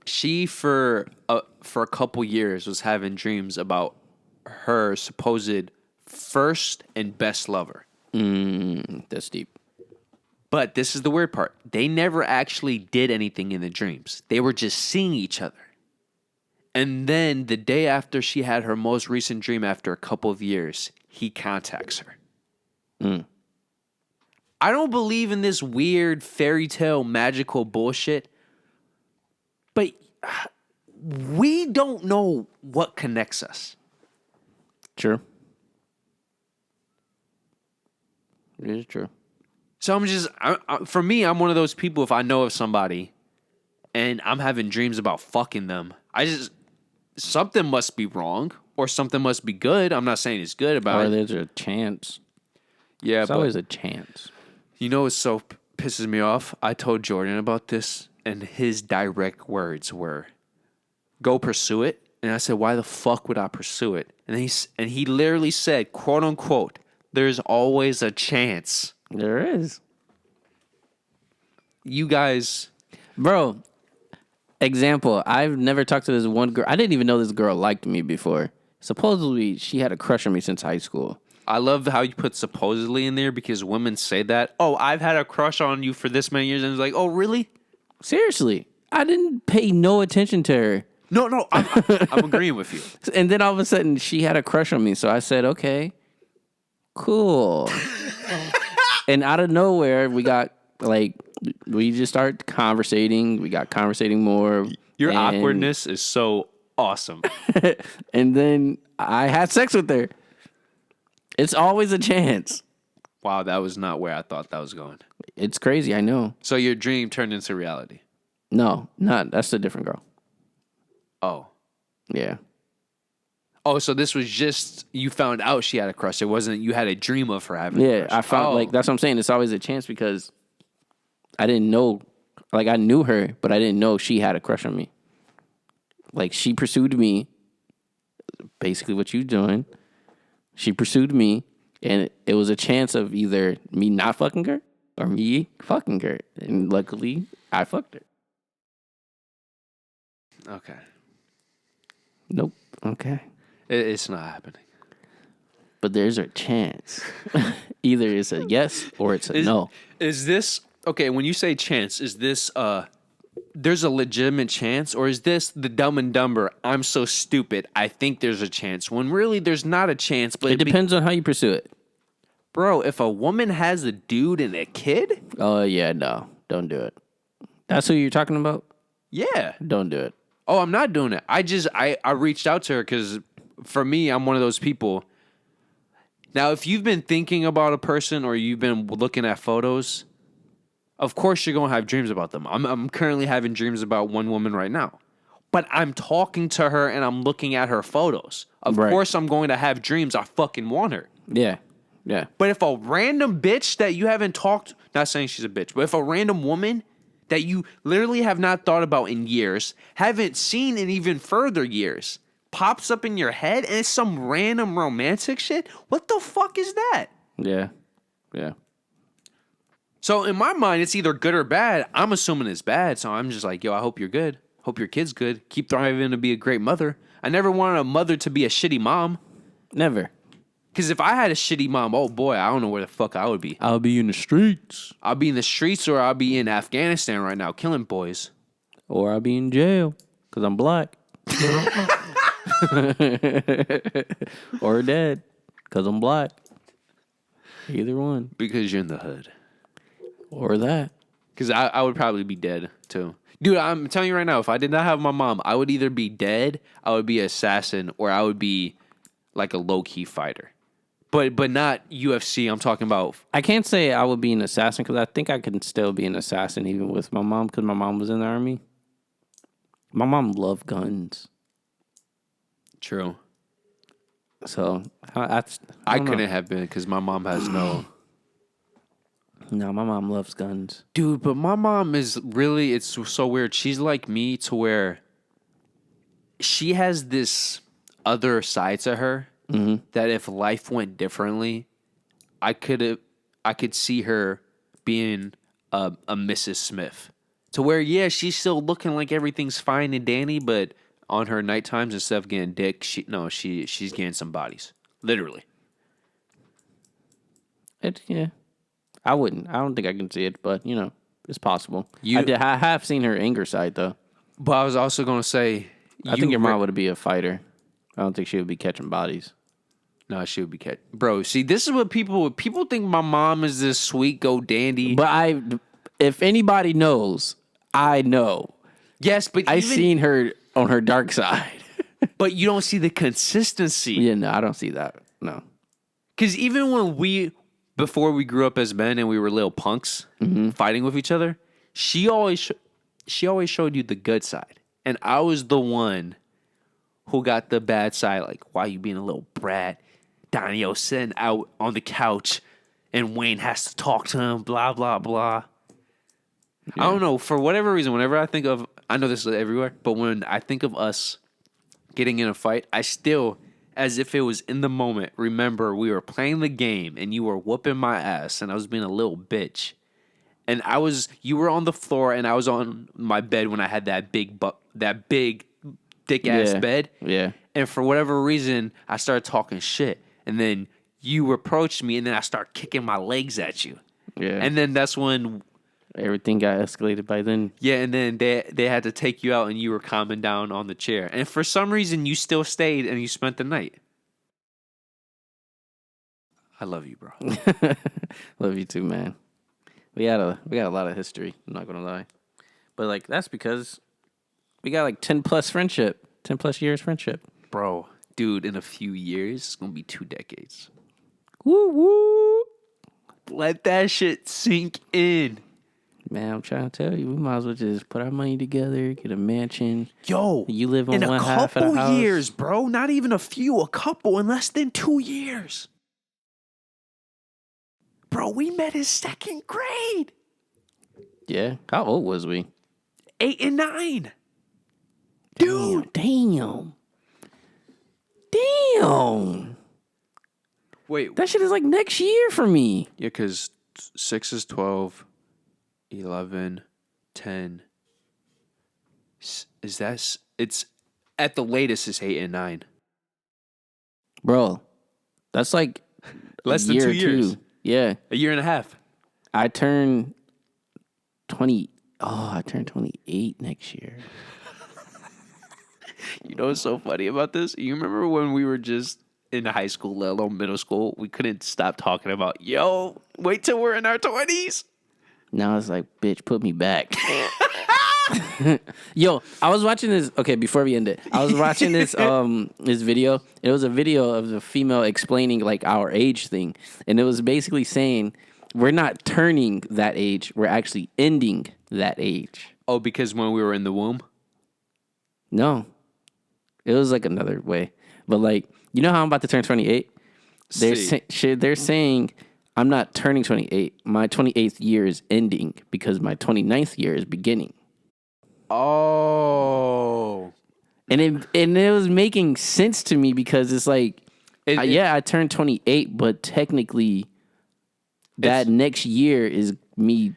She, for a couple years, was having dreams about her supposed first and best lover. That's deep. But this is the weird part. They never actually did anything in the dreams. They were just seeing each other. And then the day after she had her most recent dream, after a couple of years, he contacts her. I don't believe in this weird fairy tale magical bullshit, but we don't know what connects us. True. It is true. So for me, I'm one of those people, if I know of somebody and I'm having dreams about fucking them, something must be wrong or something must be good. I'm not saying it's good about it. Or there's a chance. Yeah, There's always a chance. You know what so pisses me off? I told Jordan about this, and his direct words were, go pursue it. And I said, why the fuck would I pursue it? And he literally said, quote unquote, there's always a chance. There is. You guys... Bro, Example, I've never talked to this one girl. I didn't even know this girl liked me before. Supposedly, she had a crush on me since high school. I love how you put supposedly in there because women say that. Oh, I've had a crush on you for this many years. And it's like, oh, really? Seriously, I didn't pay no attention to her. No, I'm agreeing with you. And then all of a sudden, she had a crush on me. So I said, okay, cool. And out of nowhere, we just started conversating. We got conversating more. Your awkwardness is so awesome. And then I had sex with her. It's always a chance. Wow, that was not where I thought that was going. It's crazy, I know. So your dream turned into reality. No, not. That's a different girl. Oh. Yeah. Oh, so this was just you found out she had a crush. It wasn't you had a dream of her having a Yeah, crush. I found that's what I'm saying. It's always a chance because I didn't know, I knew her, but I didn't know she had a crush on me. Like she pursued me, basically what you doing. She pursued me, and it was a chance of either me not fucking her or me fucking her. And luckily, I fucked her. Okay. Nope. Okay. It's not happening. But there's a chance. Either it's a yes or it's a no. Is this okay? When you say chance, is this there's a legitimate chance, or is this the Dumb and Dumber? I'm so stupid. I think there's a chance. When really there's not a chance. But It depends on how you pursue it. Bro, if a woman has a dude and a kid, Oh yeah, no, don't do it. That's who you're talking about. yeah. Don't do it. Oh, I'm not doing it. I reached out to her because for me, I'm one of those people. Now, if you've been thinking about a person or you've been looking at photos, of course you're going to have dreams about them. I'm currently having dreams about one woman right now. But I'm talking to her and I'm looking at her photos. Of Right. course I'm going to have dreams. I fucking want her. Yeah, yeah. But if a random bitch that you haven't talked, not saying she's a bitch, but if a random woman that you literally have not thought about in years, haven't seen in even further years, pops up in your head and it's some random romantic shit, what the fuck is that? Yeah. Yeah. So in my mind, it's either good or bad. I'm assuming it's bad, so I'm just like, yo, I hope you're good. Hope your kid's good. Keep thriving to be a great mother. I never wanted a mother to be a shitty mom. Never. Because if I had a shitty mom, oh boy, I don't know where the fuck I would be. I'll be in the streets. I'll be in the streets or I'll be in Afghanistan right now killing boys. Or I'll be in jail because I'm black. Or dead because I'm black. Either one. Because you're in the hood. Or that. Because I would probably be dead too. Dude, I'm telling you right now, if I did not have my mom, I would either be dead, I would be an assassin, or I would be like a low-key fighter. But not UFC. I'm talking about. I can't say I would be an assassin because I think I can still be an assassin even with my mom because my mom was in the army. My mom loved guns. True. So I couldn't have been because my mom has no. No, my mom loves guns. Dude, but my mom is really, it's so weird. She's like me to where she has this other side to her that if life went differently, I could see her being a Mrs. Smith. To where, yeah, she's still looking like everything's fine and dandy, but on her night times instead of getting dick, she's getting some bodies. Literally. Yeah. I wouldn't. I don't think I can see it, but, it's possible. I have seen her anger side, though. But I was also going to say... I think your mom would be a fighter. I don't think she would be catching bodies. No, she would be catching... Bro, see, this is what people think my mom is this sweet, go dandy. But if anybody knows, I know. Yes, but I've seen her on her dark side. But you don't see the consistency. Yeah, no, I don't see that. No. Because even when before we grew up as men and we were little punks fighting with each other, she always showed you the good side. And I was the one who got the bad side. Like, why you being a little brat? Donyhal sitting out on the couch and Wayne has to talk to him, blah, blah, blah. Yeah. I don't know. For whatever reason, whenever I think of, I know this is everywhere, but when I think of us getting in a fight, I still, as if it was in the moment, remember we were playing the game and you were whooping my ass and I was being a little bitch. and you were on the floor, and I was on my bed when I had that big thick ass bed. Yeah. And for whatever reason, I started talking shit, and then you approached me, and then I started kicking my legs at you. Yeah. And then that's when Everything got escalated by then. Yeah, and then they had to take you out, and you were calming down on the chair. And for some reason, you still stayed, and you spent the night. I love you, bro. Love you too, man. We got a lot of history. I'm not gonna lie, but like that's because we got like 10 plus years friendship. Bro, dude, in a few years, it's gonna be 2 decades. Woo woo. Let that shit sink in. Man, I'm trying to tell you, we might as well just put our money together, get a mansion. Yo, You live on in one a half of the couple house. years, bro. Not even a few, a couple in less than 2 years. Bro, we met in 2nd grade. Yeah. How old was we? 8 and 9. Dude. Damn. Wait. That shit is like next year for me. Yeah, because 6 is 12, 11, 10. It's at the latest is 8 and 9. Bro, that's like Less a than year 2 or years. two. Yeah. A year and a half. I turn 20. Oh, I turn 28 next year. You know what's so funny about this? You remember when we were just in high school, let alone middle school, we couldn't stop talking about, yo, wait till we're in our 20s. Now it's like, bitch, put me back. Yo, I was watching this. Okay, before we end it, I was watching this this video. It was a video of the female explaining like our age thing, and it was basically saying we're not turning that age, we're actually ending that age. Oh, because when we were in the womb? No, it was like another way. But like, you know how I'm about to turn 28? They're saying I'm not turning 28. My 28th year is ending because my 29th year is beginning. Oh. And it was making sense to me because it's like, I turned 28, but technically that next year is me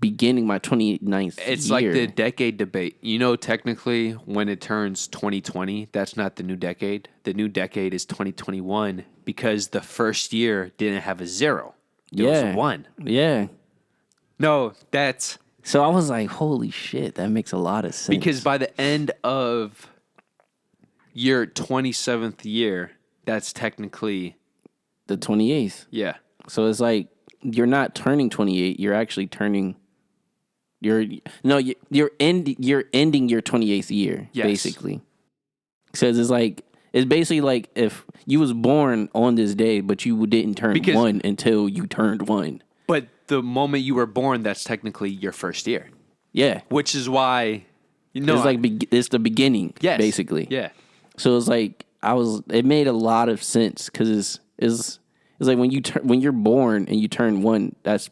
beginning my 29th It's year. like the decade debate. You know, technically, when it turns 2020, that's not the new decade. The new decade is 2021 because the first year didn't have a 0. There was 1. Yeah. No, that's... So I was like, holy shit, that makes a lot of sense. Because by the end of your 27th year, that's technically... the 28th. Yeah. So it's like, you're not turning 28, you're actually turning... You're ending your 28th year, Yes. basically. Because it's basically like if you was born on this day, but you didn't turn 1 until you turned 1. But the moment you were born, that's technically your first year. Yeah. Which is why... It's like it's the beginning, basically. Yeah. So it's like it made a lot of sense because it's like when you're born and you turn 1, that's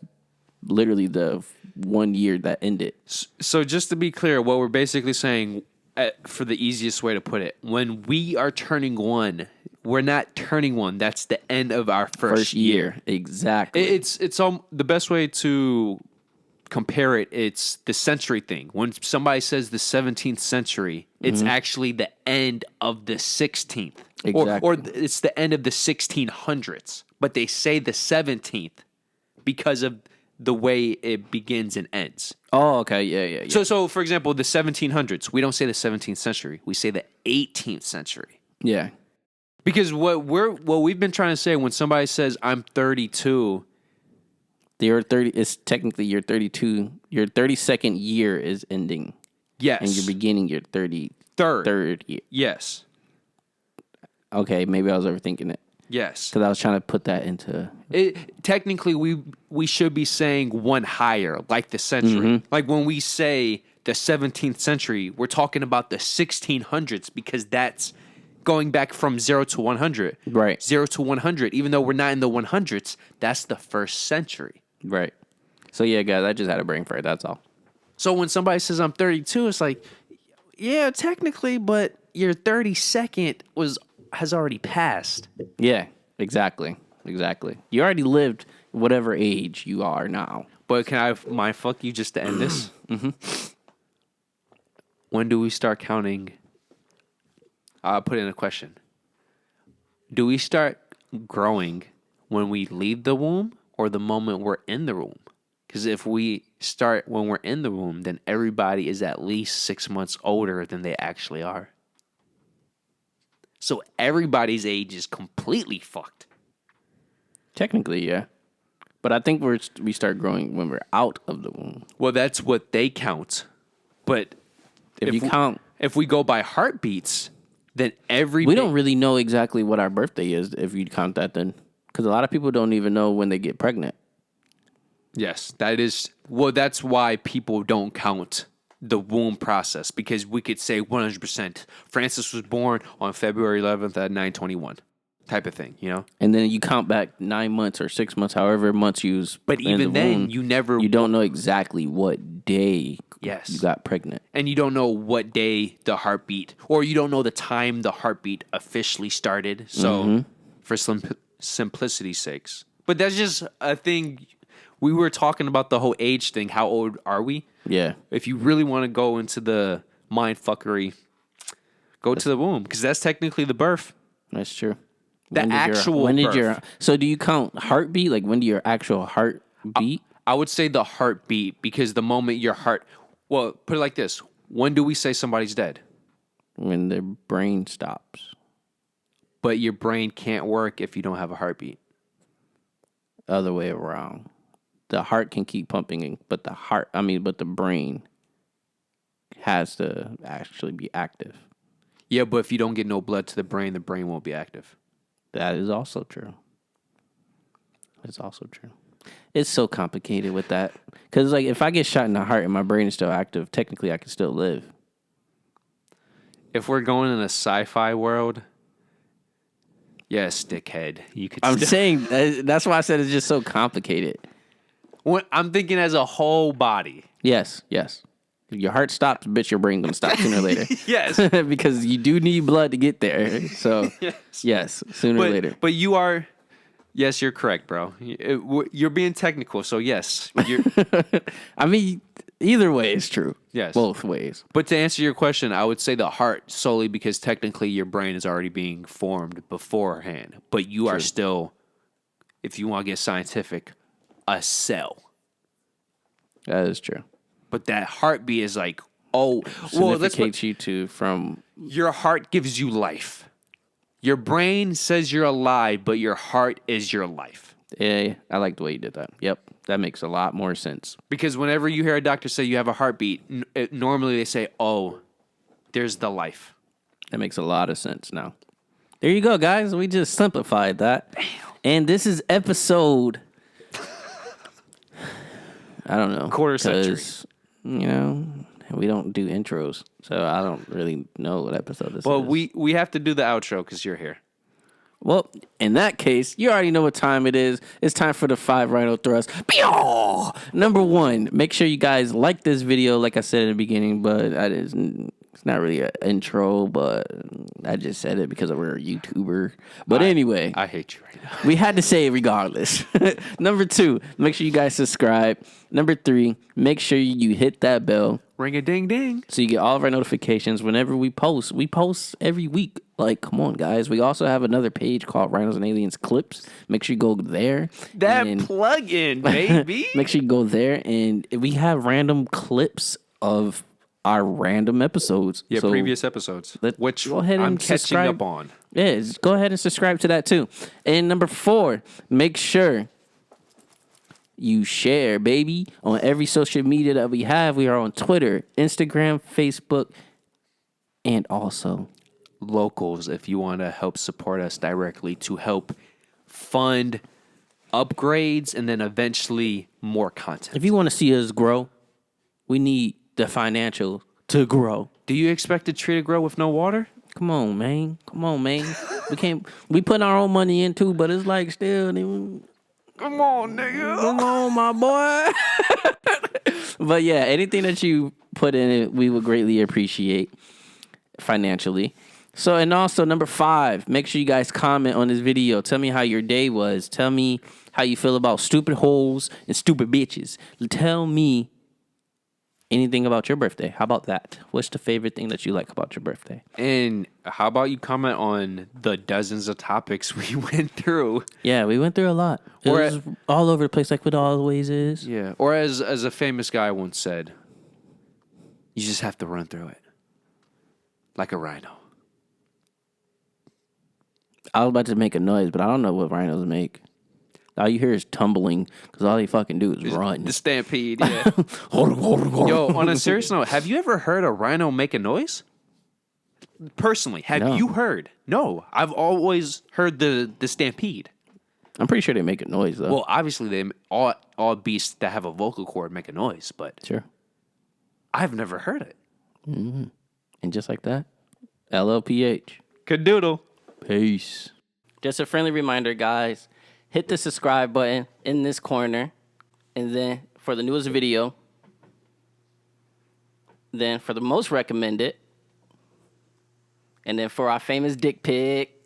literally the 1 year that ended. So just to be clear, what we're basically saying, for the easiest way to put it, when we are turning 1, we're not turning 1. That's the end of our first year. Exactly. It's the best way to compare it. It's the century thing. When somebody says the 17th century, it's actually the end of the 16th. Exactly. Or it's the end of the 1600s. But they say the 17th because of the way it begins and ends. Oh, okay. Yeah. So for example, the 1700s, we don't say the 17th century. We say the 18th century. Yeah. Because what we've been trying to say when somebody says I'm 32, You're 30. It's technically your 32. Your 32nd year is ending. yes, And you're beginning your 33rd year. Yes. Okay, maybe I was overthinking it. Yes. Because I was trying to put that into... Technically, we should be saying 1 higher, like the century. Like when we say the 17th century, we're talking about the 1600s because that's going back from 0 to 100. Right. 0 to 100. Even though we're not in the 100s, that's the first century. Right. So yeah, guys, I just had a brain fart. That's all. So when somebody says I'm 32, it's like, yeah, technically, but your 32nd has already passed. Yeah, exactly. You already lived whatever age you are now. But can I mind fuck you just to end this? Mm-hmm. When do we start counting? I'll put in a question. Do we start growing when we leave the womb or the moment we're in the womb? Because if we start when we're in the womb, then everybody is at least 6 months older than they actually are. So everybody's age is completely fucked. Technically, yeah. But I think we start growing when we're out of the womb. Well, that's what they count. But If you count... If we go by heartbeats, then we don't really know exactly what our birthday is if you count that then. Because a lot of people don't even know when they get pregnant. Yes, that is... Well, that's why people don't count the womb process. Because we could say 100%. Francis was born on February 11th at 9:21. Type of thing, you know? And then you count back 9 months or 6 months, however months you was But in even the then, womb, you don't know exactly what day you got pregnant. And you don't know what day the heartbeat, or you don't know the time the heartbeat officially started. So, for simplicity's sakes. But that's just a thing. We were talking about the whole age thing. How old are we? Yeah. If you really want to go into the mind go to the womb, because that's technically the birth. That's true. When did your so do you count heartbeat? Like when do your actual heart beat? I would say the heartbeat, because the moment your heart, well, put it like this. When do we say somebody's dead? When their brain stops. But your brain can't work if you don't have a heartbeat. Other way around. The heart can keep pumping, but the brain has to actually be active. Yeah, but if you don't get no blood to the brain won't be active. That is also true. It's also true. It's so complicated with that. Because, like, if I get shot in the heart and my brain is still active, technically I can still live. If we're going in a sci-fi world, yes, dickhead. You could. I'm saying, that's why I said it's just so complicated. I'm thinking as a whole body. Yes. If your heart stops, bitch, your brain gonna stop sooner or later. Yes. Because you do need blood to get there. So, yes, sooner or later. But you are... Yes, you're correct, bro. You're being technical, so yes. I mean, either way is true. Yes. Both ways. But to answer your question, I would say the heart solely because technically your brain is already being formed beforehand. But you are still, if you want to get scientific, a cell. That is true. But that heartbeat is like, Significates you to from... Your heart gives you life. Your brain says you're alive, but your heart is your life. Yeah, I like the way you did that. Yep, that makes a lot more sense. Because whenever you hear a doctor say you have a heartbeat, normally they say, oh, there's the life. That makes a lot of sense now. There you go, guys. We just simplified that. Damn. And this is episode... I don't know. Quarter century. You know, we don't do intros, so I don't really know what episode this is. Well, we have to do the outro because you're here. Well, in that case, you already know what time it is. It's time for the 5 Rhino Thrust. Number 1, make sure you guys like this video, like I said in the beginning, but it's not really an intro, but I just said it because we're a YouTuber. But anyway. I hate you right now. We had to say it regardless. Number 2, make sure you guys subscribe. Number 3, make sure you hit that bell. Ring a ding ding. So you get all of our notifications whenever we post. We post every week. Like, come on, guys. We also have another page called Rhinos and Aliens Clips. Make sure you go there. That plug-in, baby. Make sure you go there, and we have random clips of our random episodes. Yeah, so previous episodes, which go ahead and I'm catching up on. Yeah, go ahead and subscribe to that, too. And number 4, make sure you share, baby, on every social media that we have. We are on Twitter, Instagram, Facebook, and also locals if you want to help support us directly to help fund upgrades and then eventually more content. If you want to see us grow, we need the financial to grow. Do you expect a tree to grow with no water? Come on, man. We put our own money in too, but it's like still... Come on, nigga. Come on, my boy. But yeah, anything that you put in it, we would greatly appreciate financially. So, and also number 5, make sure you guys comment on this video. Tell me how your day was. Tell me how you feel about stupid hoes and stupid bitches. Tell me anything about your birthday. How about that? What's the favorite thing that you like about your birthday? And how about you comment on the dozens of topics we went through? Yeah, we went through a lot. It was all over the place like it always is. Yeah. Or as a famous guy once said, you just have to run through it. Like a rhino. I was about to make a noise, but I don't know what rhinos make. All you hear is tumbling because all they fucking do is run. The stampede, yeah. Yo, on a serious note, have you ever heard a rhino make a noise? Personally, have you heard? No, I've always heard the stampede. I'm pretty sure they make a noise, though. Well, obviously, they all beasts that have a vocal cord make a noise, but sure. I've never heard it. Mm-hmm. And just like that, LLPH. Cadoodle. Peace. Just a friendly reminder, guys. Hit the subscribe button in this corner. And then for the newest video. Then for the most recommended. And then for our famous dick pic.